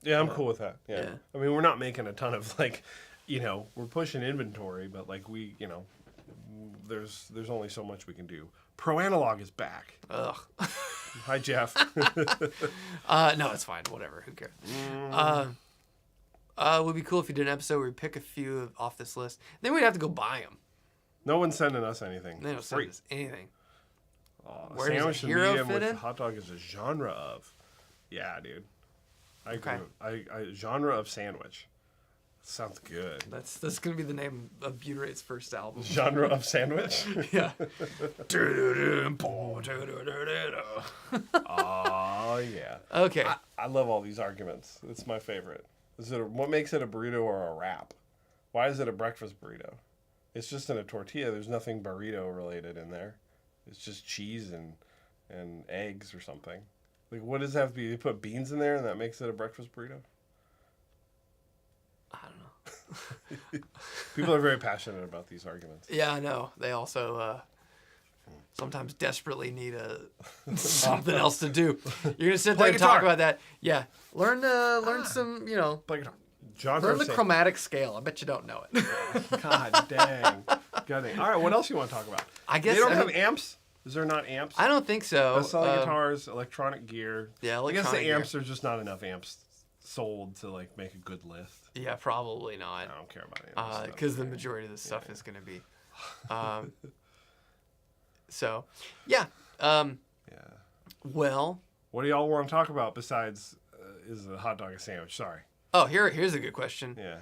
Yeah, I'm cool with that. Yeah. I mean, we're not making a ton of we're pushing inventory, but we, there's only so much we can do. Pro Analog is back. Ugh. Hi, Jeff. No, it's fine. Whatever. Who cares? It would be cool if you did an episode where we pick a few off this list. Then we'd have to go buy them. No one's sending us anything. They don't send us anything. Where sandwich and medium with hot dog is a genre of. Yeah, dude. I agree. I genre of sandwich. Sounds good. That's gonna be the name of Butyrate's first album. Genre of sandwich. Yeah. Oh yeah. Okay. I love all these arguments. It's my favorite. What makes it a burrito or a wrap? Why is it a breakfast burrito? It's just in a tortilla. There's nothing burrito related in there. It's just cheese and eggs or something. Like, what does it have to be? You put beans in there and that makes it a breakfast burrito? I don't know. People are very passionate about these arguments. Yeah, I know. They also sometimes desperately need something else to do. You're gonna sit there and talk about that. Yeah, learn some. Play guitar. John learn the chromatic scale. I bet you don't know it. God dang. All right, what else you want to talk about? I guess they don't have amps. Is there not amps? I don't think so. Best selling guitars, electronic gear. Yeah, I guess the amps are just not enough amps sold to like make a good list. Yeah, probably not. I don't care about amps. Because the majority of the stuff is going to be. So, yeah. Well. What do y'all want to talk about besides is a hot dog a sandwich? Sorry. Oh, here's a good question. Yeah.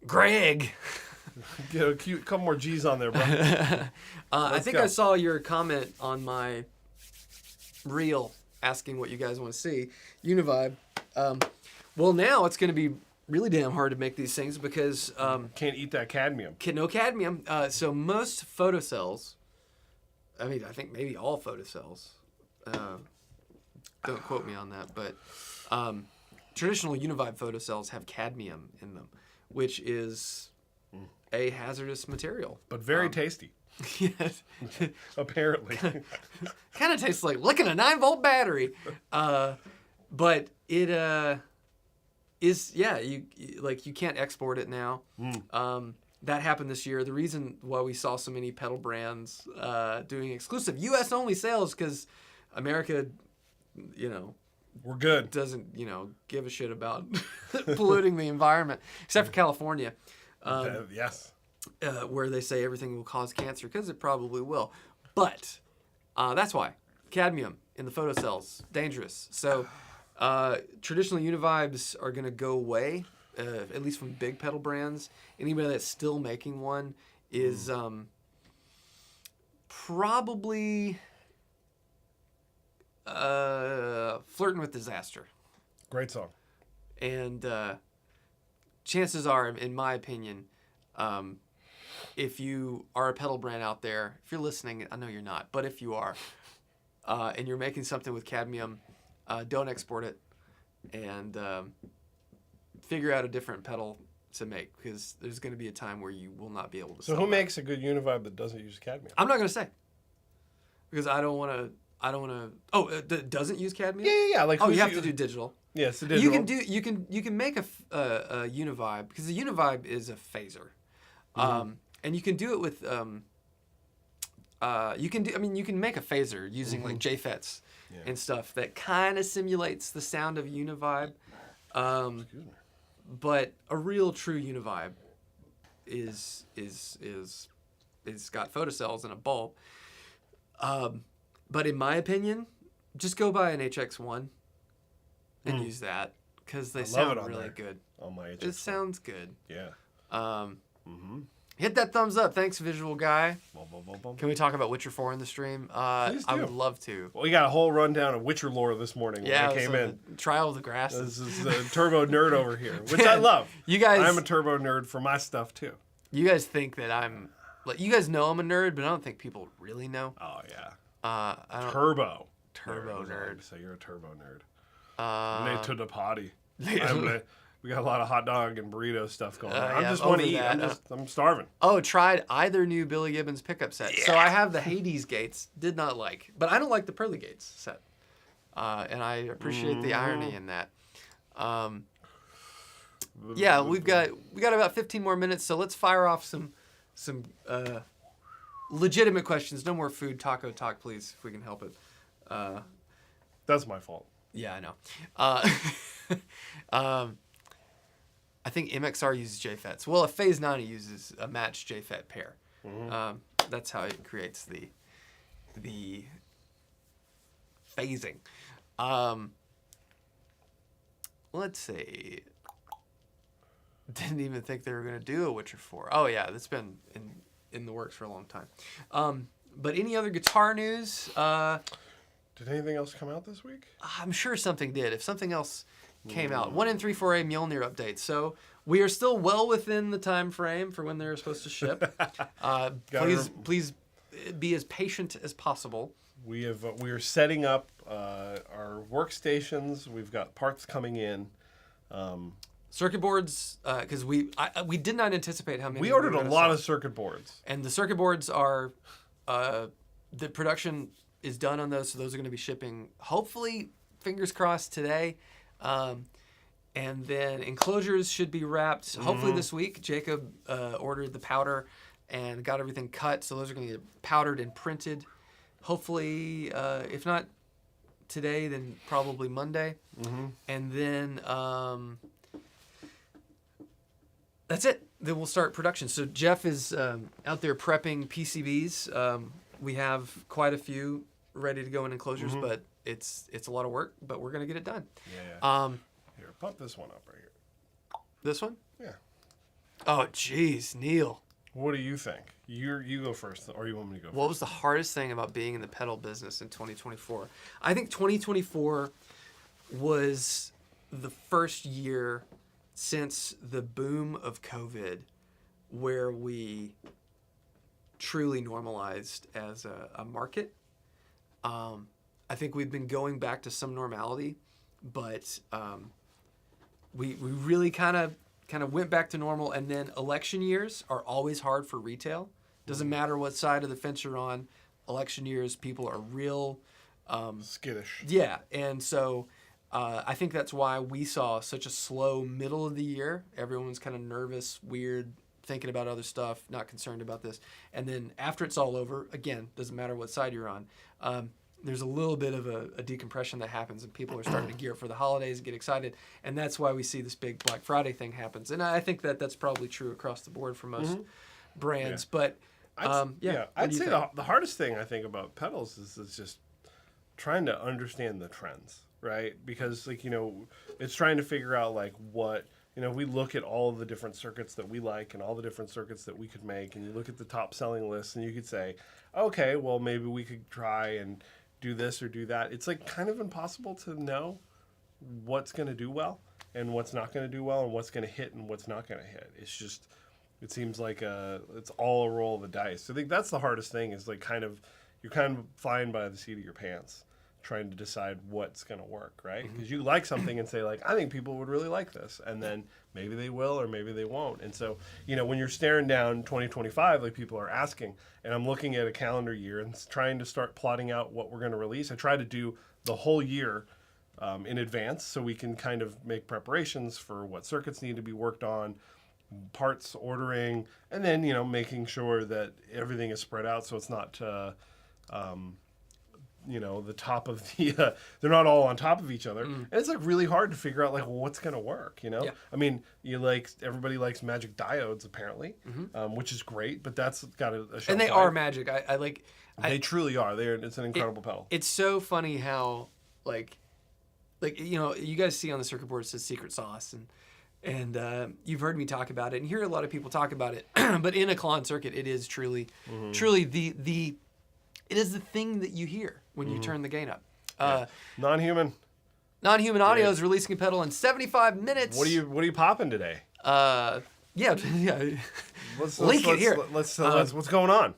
Greg. Get a couple more G's on there, bro. I think I saw your comment on my reel asking what you guys want to see. Univibe. Well, now it's going to be really damn hard to make these things because... can't eat that cadmium. No cadmium. So most photocells, I think maybe all photocells, don't quote me on that, but traditional Univibe photocells have cadmium in them, which is a hazardous material. But very tasty. Yes. Apparently. Kind of tastes like licking a 9-volt battery. But it is, you can't export it now. That happened this year. The reason why we saw so many pedal brands doing exclusive U.S.-only sales because America, we're good. Doesn't, give a shit about polluting the environment, except for California. Yes. Where they say everything will cause cancer, because it probably will. But that's why. Cadmium in the photocells, dangerous. So traditional Univibes are going to go away, at least from big pedal brands. Anybody that's still making one is probably flirting with disaster. Great song. And chances are, in my opinion, if you are a pedal brand out there, if you're listening, I know you're not, but if you are, and you're making something with cadmium, don't export it, and figure out a different pedal to make, because there's going to be a time where you will not be able to. So who makes a good Univibe that doesn't use cadmium? I'm not going to say, because I don't want to. Oh, that doesn't use cadmium? Yeah. Like, you have to do digital. Yeah, it's a digital. You can make a Univibe, because the Univibe is a phaser, and you can do it with you can make a phaser using like JFETs and stuff that kind of simulates the sound of Univibe, but a real true Univibe is got photocells and a bulb. But in my opinion, just go buy an HX1 and use that, because they sound really good. On my HX1. It sounds good. Yeah. Hit that thumbs up. Thanks, visual guy. Bum. Can we talk about Witcher 4 in the stream? Please do. I would love to. Well, we got a whole rundown of Witcher lore this morning when I came in. Trial of the Grasses. This is the turbo nerd over here, which I love. I'm a turbo nerd for my stuff too. You guys think that I'm... You guys know I'm a nerd, but I don't think people really know. Oh, yeah. Turbo nerd. So you're a turbo nerd. Late to the party. We got a lot of hot dog and burrito stuff going on. I just want to eat. I'm starving. Oh, tried either new Billy Gibbons pickup set. Yeah. So I have the Hades Gates. Did not like. But I don't like the Pearly Gates set. And I appreciate the irony in that. Yeah, we got about 15 more minutes, so let's fire off some legitimate questions. No more food taco talk, please, if we can help it. That's my fault. Yeah, I know. I think MXR uses JFETs. Well, a Phase 90 uses a matched JFET pair. That's how it creates the phasing. Let's see. Didn't even think they were going to do a Witcher 4. Oh, yeah, that's been in the works for a long time. But any other guitar news? Did anything else come out this week? I'm sure something did. If something else came out. 1N34A Mjolnir update. So we are still well within the time frame for when they're supposed to ship. Please be as patient as possible. We are setting up our workstations. We've got parts coming in. Circuit boards, because we did not anticipate how many. We ordered a lot of circuit boards. And the circuit boards are, the production is done on those, so those are going to be shipping, hopefully, fingers crossed, today. And then enclosures should be wrapped, hopefully this week. Jacob ordered the powder and got everything cut, so those are going to get powdered and printed. Hopefully, if not today, then probably Monday. And then that's it. Then we'll start production. So Jeff is out there prepping PCBs. We have quite a few ready to go in enclosures, but it's a lot of work, but we're going to get it done. Yeah. Here, pump this one up right here. This one? Yeah. Oh, jeez, Neil. What do you think? You go first, or you want me to go first? What was the hardest thing about being in the pedal business in 2024? I think 2024 was the first year since the boom of COVID where we truly normalized as a market. I think we've been going back to some normality, but we really kind of went back to normal. And then election years are always hard for retail. Doesn't matter what side of the fence you're on. Election years, people are real skittish. Yeah, and so I think that's why we saw such a slow middle of the year. Everyone's kind of nervous, weird, thinking about other stuff, not concerned about this. And then after it's all over, again, doesn't matter what side you're on, there's a little bit of a decompression that happens, and people are starting to gear up for the holidays, get excited, and that's why we see this big Black Friday thing happens. And I think that's probably true across the board for most brands. Yeah. But I'd say the hardest thing I think about pedals is just trying to understand the trends, right? Because it's trying to figure out what. We look at all of the different circuits that we like and all the different circuits that we could make, and you look at the top selling lists, and you could say, okay, well, maybe we could try and do this or do that. It's kind of impossible to know what's going to do well and what's not going to do well and what's going to hit and what's not going to hit. It's just, it seems like it's all a roll of the dice. So I think that's the hardest thing is you're kind of flying by the seat of your pants, trying to decide what's going to work, right? Because you like something and say I think people would really like this, and then maybe they will or maybe they won't. And so, when you're staring down 2025, people are asking, and I'm looking at a calendar year and trying to start plotting out what we're going to release. I try to do the whole year in advance so we can kind of make preparations for what circuits need to be worked on, parts ordering, and then, making sure that everything is spread out so it's not the top of the they're not all on top of each other, and it's really hard to figure out what's going to work. Yeah. I mean, everybody likes magic diodes apparently, which is great, but that's got a shelf and they life. are magic. They truly are. It's an incredible pedal. It's so funny how you guys see on the circuit board it says secret sauce, and you've heard me talk about it and hear a lot of people talk about it, but in a Klon circuit it is truly it is the thing that you hear when you turn the gain up. Non-human audio is releasing a pedal in 75 minutes. What are you popping today? Yeah. Let's Link it here. Let's what's going on?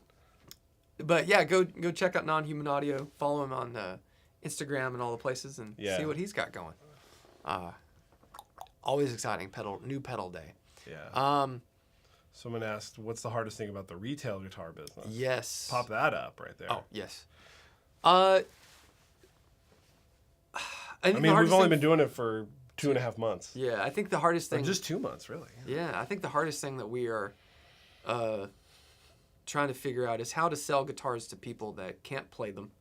But yeah, go check out Non-Human Audio. Follow him on Instagram and all the places, and see what he's got going. Always exciting new pedal day. Yeah. Someone asked, what's the hardest thing about the retail guitar business? Yes. Pop that up right there. Oh, yes. I mean, we've only been doing it for 2.5 months. Yeah, I think the hardest thing... Or just 2 months, really. Yeah, I think the hardest thing that we are trying to figure out is how to sell guitars to people that can't play them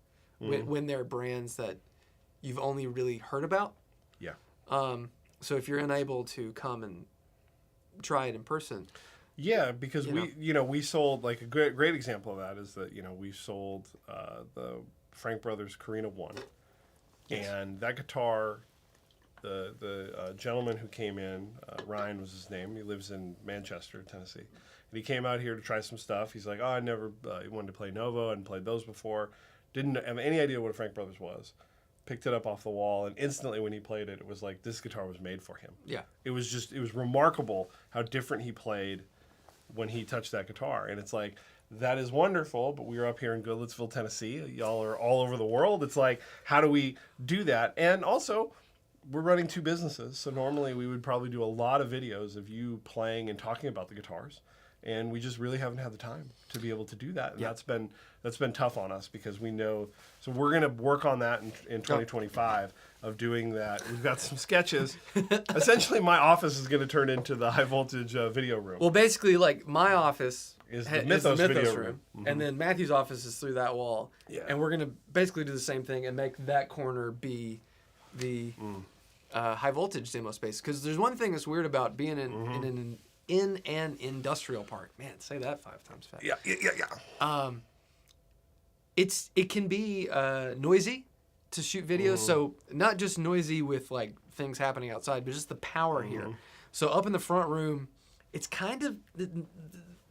when they're brands that you've only really heard about. Yeah. So if you're unable to come and try it in person... Yeah, because we sold a great example of that is that we sold the Frank Brothers Carina 1, and that guitar, the gentleman who came in, Ryan was his name. He lives in Manchester, Tennessee, and he came out here to try some stuff. He's like, I never wanted to play Novo. I hadn't played those before. Didn't have any idea what a Frank Brothers was. Picked it up off the wall, and instantly when he played it, it was like this guitar was made for him. Yeah, it was remarkable how different he played when he touched that guitar. And it's that is wonderful, but we were up here in Goodlettsville, Tennessee. Y'all are all over the world. It's how do we do that? And also, we're running 2 businesses, so normally we would probably do a lot of videos of you playing and talking about the guitars, and we just really haven't had the time to be able to do that, and that's been tough on us because we know. So we're going to work on that in 2025 of doing that. We've got some sketches. Essentially, my office is going to turn into the high voltage video room. Well, basically, like my office is the Mythos video room. Mm-hmm. And then Matthew's office is through that wall. Yeah. And we're going to basically do the same thing and make that corner be the high voltage demo space. Because there's one thing that's weird about being in an industrial park. Man, say that 5 times fast. Yeah. It can be noisy to shoot videos. So not just noisy with like things happening outside, but just the power here. So up in the front room, it's kind of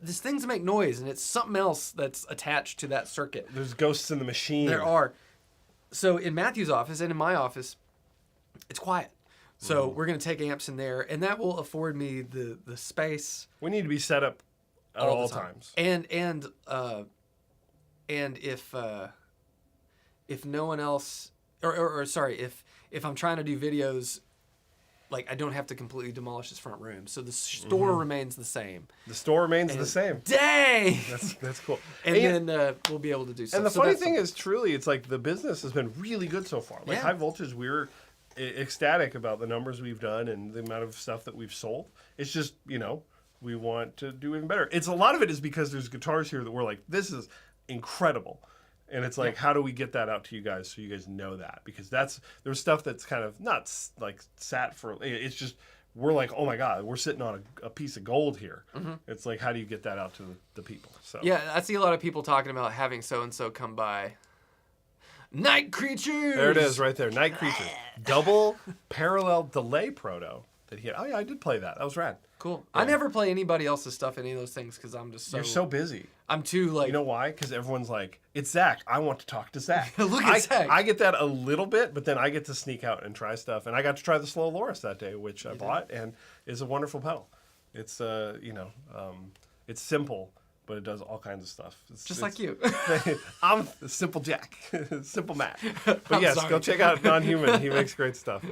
there's things that make noise, and it's something else that's attached to that circuit. There's ghosts in the machine. There are. So in Matthew's office and in my office, it's quiet. So we're going to take amps in there, and that will afford me the space. We need to be set up at all times. And if no one else, or sorry, if I'm trying to do videos, like I don't have to completely demolish this front room. So the store remains the same. The store remains the same. Dang! That's cool. And then we'll be able to do stuff. And the funny thing is, truly, it's like the business has been really good so far. Like high voltage, we're ecstatic about the numbers we've done and the amount of stuff that we've sold. It's just, we want to do even better. It's a lot of it is because there's guitars here that we're like, this is incredible. And it's like, how do we get that out to you guys so you guys know that? Because there's stuff that's kind of not like sat for, it's just, we're like, oh my God, we're sitting on a piece of gold here. It's like, how do you get that out to the people? So yeah, I see a lot of people talking about having so-and-so come by. Night Creatures! There it is right there, Night Creatures. Double parallel delay proto that he had. Oh yeah, I did play that. That was rad. Cool. Yeah. I never play anybody else's stuff, any of those things, because I'm just so... You're so busy. I'm too, like... You know why? Because everyone's like, it's Zach. I want to talk to Zach. Look at Zach. I get that a little bit, but then I get to sneak out and try stuff. And I got to try the Slow Loris that day, which I bought, and is a wonderful pedal. It's, it's simple, but it does all kinds of stuff. It's like you. I'm Simple Jack. Simple Matt. But yes, go check out Non-Human. He makes great stuff.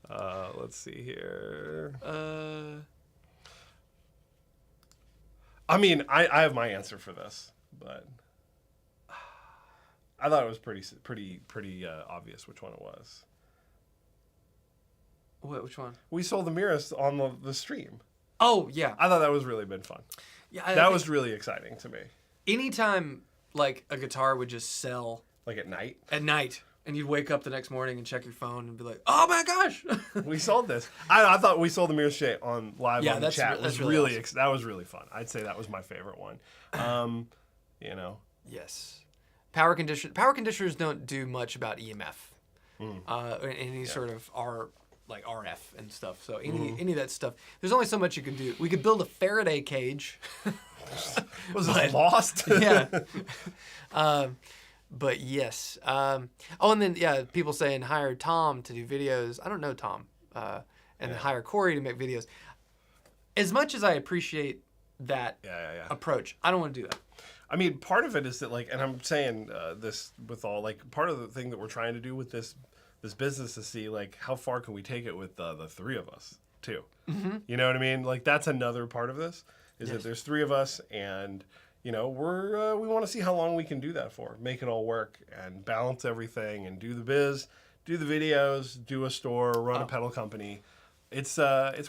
Let's see here. I mean, I have my answer for this, but I thought it was pretty obvious which one it was. What? Which one? We sold the Mythos on the stream. Oh yeah. I thought that was really been fun. Yeah, that was really exciting to me. Anytime like a guitar would just sell, like at night. And you'd wake up the next morning and check your phone and be like, "Oh my gosh, we sold this!" I thought we sold the Mythos Shea on live on the chat. That's really awesome. That was really fun. I'd say that was my favorite one. Yes. Power conditioners don't do much about EMF, any sort of RF and stuff. So any of that stuff, there's only so much you can do. We could build a Faraday cage. Was it lost? Yeah. But yes. And then people saying hire Tom to do videos. I don't know Tom. And then hire Corey to make videos. As much as I appreciate that approach, I don't want to do that. I mean, part of it is that and I'm saying this with all part of the thing that we're trying to do with this business is see how far can we take it with the 3 of us too. Mm-hmm. You know what I mean? That's another part of this is that there's 3 of us and. We want to see how long we can do that for, make it all work and balance everything and do the biz, do the videos, do a store, run a pedal company. It's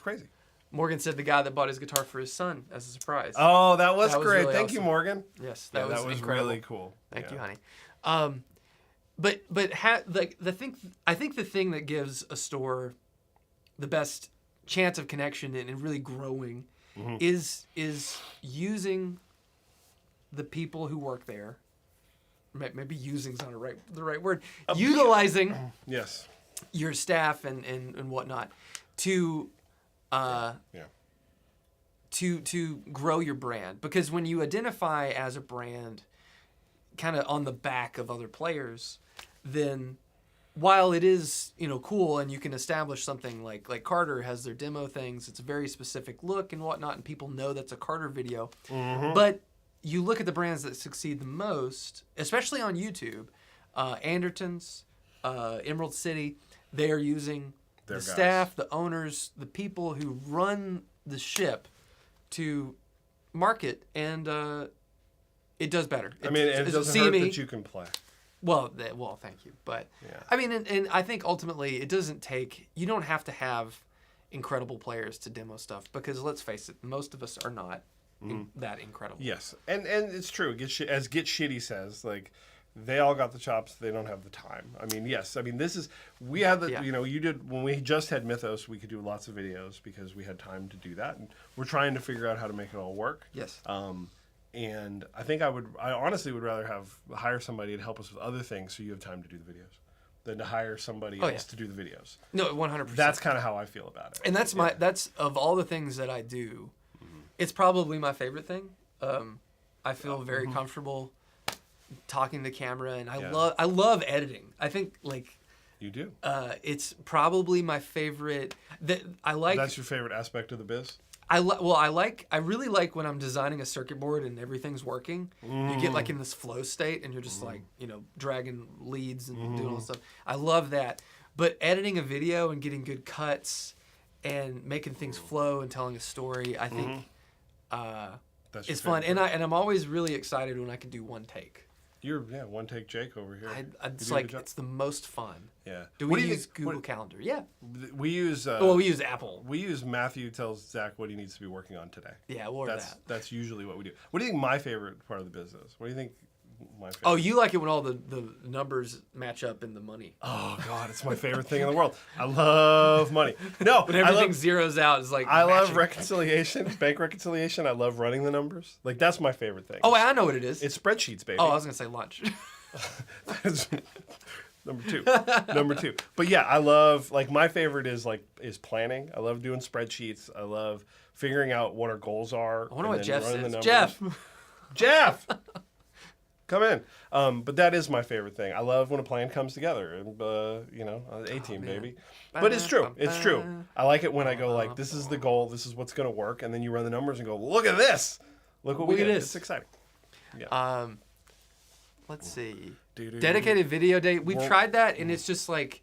crazy. Morgan said the guy that bought his guitar for his son as a surprise. Oh, that was great. Really Thank awesome. you, Morgan. Yes, that was incredible. Really cool. Thank you, honey. I think the thing that gives a store the best chance of connection and really growing is using the people who work there, maybe using's not the right word, utilizing your staff and whatnot to grow your brand. Because when you identify as a brand kind of on the back of other players, then while it is cool and you can establish something like Carter has their demo things, it's a very specific look and whatnot, and people know that's a Carter video, but you look at the brands that succeed the most, especially on YouTube, Andertons, Emerald City, they are using the staff, the owners, the people who run the ship to market, and it does better. I mean, it doesn't hurt that you can play. Well, thank you. But, I mean, and I think ultimately it doesn't take... You don't have to have incredible players to demo stuff because, let's face it, most of us are not that incredible. Yes, and it's true. As Get Shitty says, like, they all got the chops. They don't have the time. I mean, yes. I mean, we had the, you did, when we just had Mythos, we could do lots of videos because we had time to do that. And we're trying to figure out how to make it all work. Yes. And I think I honestly would rather hire somebody to help us with other things so you have time to do the videos than to hire somebody else to do the videos. No, 100%. That's kind of how I feel about it. And that's of all the things that I do, it's probably my favorite thing. I feel very comfortable talking to the camera, and I love editing. I think like you do. It's probably my favorite. That's your favorite aspect of the biz. I really like when I'm designing a circuit board and everything's working. You get like in this flow state, and you're just like dragging leads and doing all this stuff. I love that. But editing a video and getting good cuts and making things flow and telling a story, I think it's fun. And I'm always really excited when I can do one take. You're one take Jake over here. It's like it's the most fun. Yeah. Do we use Google Calendar? Yeah. We use. We use Apple. We use Matthew tells Zach what he needs to be working on today. Yeah, or that's usually what we do. What do you think my favorite part of the business? What do you think my favorite? Oh, you like it when all the numbers match up in the money. Oh God, it's my favorite thing in the world. I love money. No, when everything zeroes out, it's like I love reconciliation, bank reconciliation. I love running the numbers. Like that's my favorite thing. Oh, I know what it is. It's spreadsheets, baby. Oh, I was gonna say lunch. Number two. But yeah, I love my favorite is planning. I love doing spreadsheets. I love figuring out what our goals are. I wonder what Jeff says. Jeff. Come in. But that is my favorite thing. I love when a plan comes together. And, A-team, baby. But it's true. It's true. I like it when I go like, this is the goal. This is what's going to work. And then you run the numbers and go, look at this. Look what we did. It's exciting. Yeah. Let's see. Dedicated video day. We've tried that, and it's just like,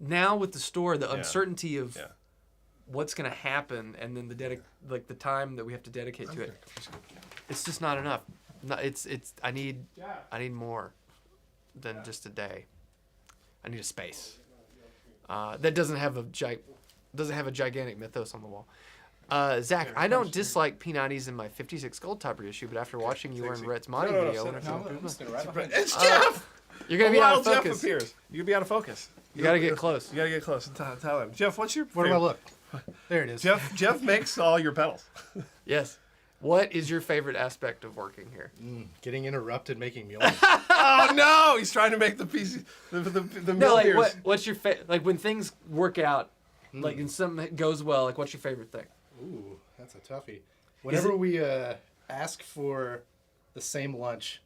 now with the store, the uncertainty of what's going to happen, and then the time that we have to dedicate to it. It's just not enough. No, I need more than just a day. I need a space that doesn't have a gigantic Mythos on the wall. Zach, I don't dislike P90s in my 56 gold top reissue, but after watching you and Rhett's modding video, it's Jeff. You're gonna be out of focus. Jeff appears. You're gonna be out of focus. You gotta get close. You gotta get close. Tell him, Jeff. What's your? Where do I look? There it is. Jeff makes all your pedals. Yes. What is your favorite aspect of working here? Getting interrupted making meals. Oh no! He's trying to make the PC the meal beers. What's your like when things work out, like and something goes well? Like what's your favorite thing? Ooh, that's a toughie. Whenever we ask for the same lunch.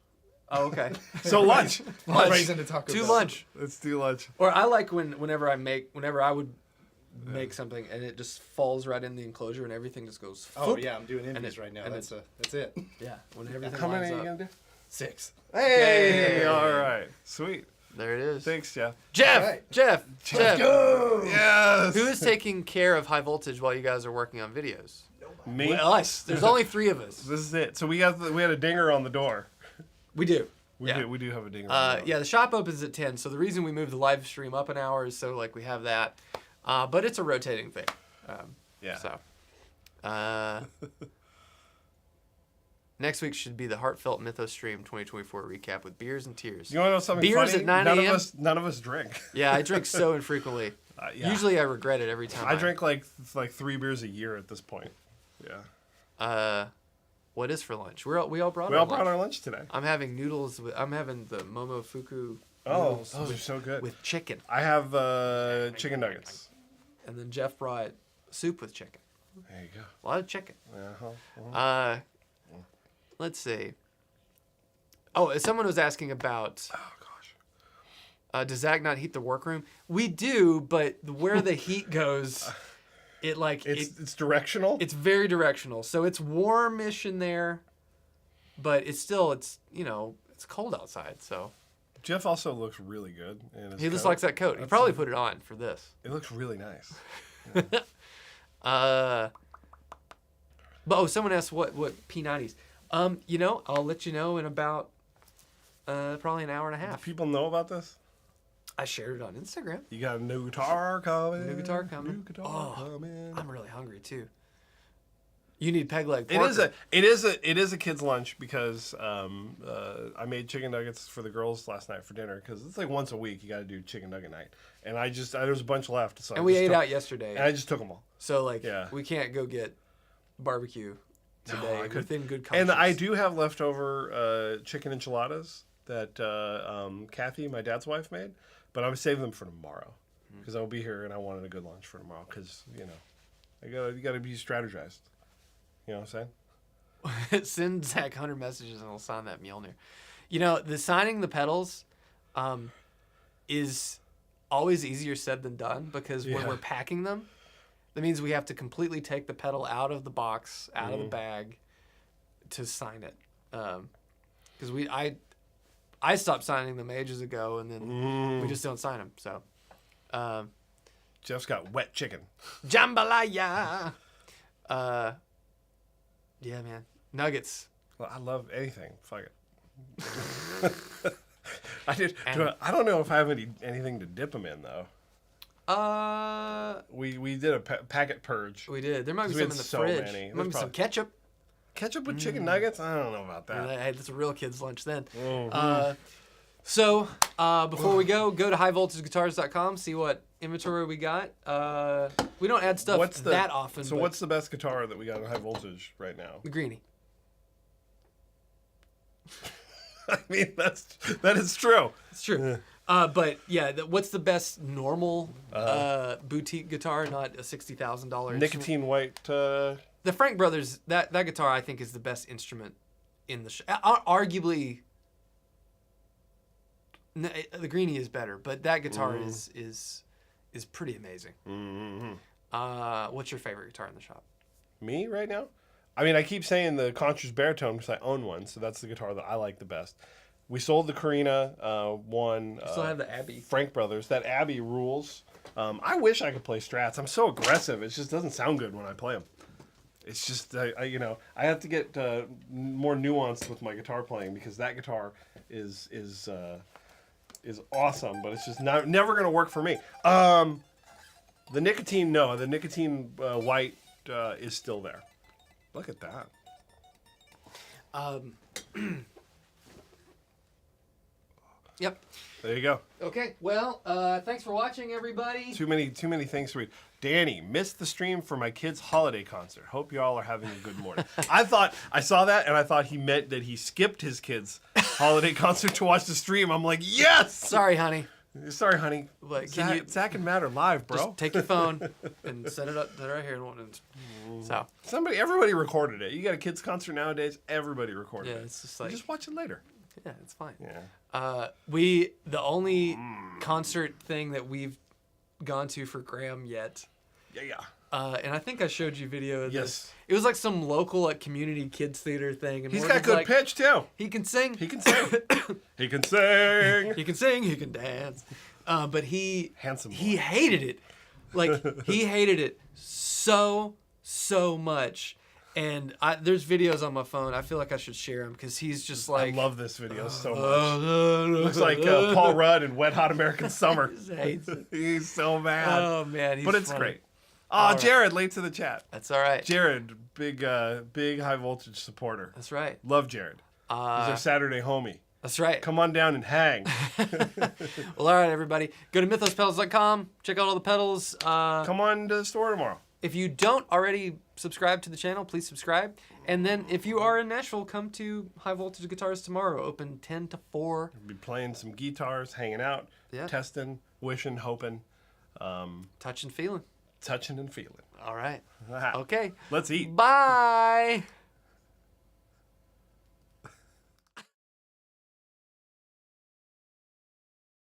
Oh, okay. So lunch. Into Taco Bell. Lunch. Let's do lunch. Or I like whenever I would make something and it just falls right in the enclosure and everything just goes. Oh yeah, I'm doing Indies right now. That's it. Yeah, when everything. How many are you gonna do? 6. Hey, all right, sweet. There it is. Thanks, Jeff. Jeff. Let's go. Yes. Who is taking care of high voltage while you guys are working on videos? Me. Well, us. There's only 3 of us. This is it. So we had a dinger on the door. We do. We do have a dinger. On the door. Yeah, the shop opens at 10. So the reason we moved the live stream up an hour is so like we have that. But it's a rotating thing. Yeah. So. Next week should be the Heartfelt Mythos Stream 2024 recap with beers and tears. You want to know something beers funny? At 9 a.m.? None of us drink. Yeah, I drink so infrequently. Usually I regret it every time. I drink like 3 beers a year at this point. Yeah. What is for lunch? We all brought our lunch today. I'm having noodles. I'm having the Momofuku noodles. Those are so good. With chicken. I have chicken nuggets. And then Jeff brought soup with chicken. There you go. A lot of chicken. Let's see. Oh, someone was asking about. Oh gosh. Does Zach not heat the workroom? We do, but where the heat goes, it's directional. It's very directional. So it's warmish in there, but it's cold outside. So Jeff also looks really good. In his He just coat. likes that coat. He probably put it on for this. It looks really nice. But someone asked what P90s. I'll let you know in about probably an hour and a half. Do people know about this? I shared it on Instagram. You got a new guitar coming. New guitar coming. New guitar coming. I'm really hungry too. You need peg leg It pork. is a kid's lunch because I made chicken nuggets for the girls last night for dinner because it's like once a week you got to do chicken nugget night, and there was a bunch left, so and we ate out yesterday. and I just took them all. So we can't go get barbecue today within good conscience. And I do have leftover chicken enchiladas that Kathy, my dad's wife, made, but I'm saving them for tomorrow because I'll be here and I wanted a good lunch for tomorrow because you got to be strategized. You know what I'm saying? Send Zach 100 messages and he'll sign that Mjolnir. The signing the pedals is always easier said than done because when we're packing them, that means we have to completely take the pedal out of the box, out of the bag to sign it. Because I stopped signing them ages ago and then we just don't sign them. So Jeff's got wet chicken. Jambalaya. Yeah, man. Nuggets. Well, I love anything. Fuck it. I don't know if I have anything to dip them in though. We did a packet purge. We did. There might be some in the fridge. There might be some ketchup. Ketchup with chicken nuggets? I don't know about that. Hey, that's a real kid's lunch then. So before we go to highvoltageguitars.com, see what inventory we got. We don't add stuff that often. So what's the best guitar that we got in high voltage right now? The Greenie. I mean, that is true. It's true. But yeah, what's the best normal boutique guitar, not a $60,000 Nicotine White. The Frank Brothers, that guitar I think is the best instrument in the arguably. The Greenie is better, but that guitar is pretty amazing. What's your favorite guitar in the shop? Me right now? I mean, I keep saying the Contra's baritone because I own one, so that's the guitar that I like the best. We sold the Carina one. You still have the Abbey. Frank Brothers. That Abbey rules. I wish I could play Strats. I'm so aggressive. It just doesn't sound good when I play them. It's just, I have to get more nuanced with my guitar playing because that guitar is awesome, but it's just never going to work for me. The Nicotine White is still there. Look at that. Yep. There you go. Okay. Well, thanks for watching, everybody. Too many things to read. Danny, missed the stream for my kid's holiday concert. Hope you all are having a good morning. I saw that and I thought he meant that he skipped his kid's holiday concert to watch the stream. I'm like, yes! Sorry, honey. Sorry, honey. But Zach and Matt are live, bro. Just take your phone and set it up right here. So everybody recorded it. You got a kids concert nowadays. Everybody recorded it. Yeah, it's just like just watch it later. Yeah, it's fine. Yeah. The only concert thing that we've gone to for Graham yet. Yeah. And I think I showed you video of Yes. this. It was like some local community kids theater thing. And He's Morgan's got good pitch too. He can sing. He can sing. He can sing. He can sing. He can dance. But handsome boy. He hated it. Like he hated it so much. And there's videos on my phone. I feel like I should share them because he's just like. I love this video so much. Looks like Paul Rudd in Wet Hot American Summer. He just hates it. He's so mad. Oh man, but it's funny. great. Oh, Jared, late to the chat. That's all right. Jared, big high voltage supporter. That's right. Love Jared. He's our Saturday homie. That's right. Come on down and hang. Well, all right, everybody. Go to mythospedals.com. Check out all the pedals. Come on to the store tomorrow. If you don't already subscribe to the channel, please subscribe. And then if you are in Nashville, come to High Voltage Guitars tomorrow. Open 10 to 4. We'll be playing some guitars, hanging out, testing, wishing, hoping. Touching, feeling. Touching and feeling. All right. Okay. Let's eat. Bye.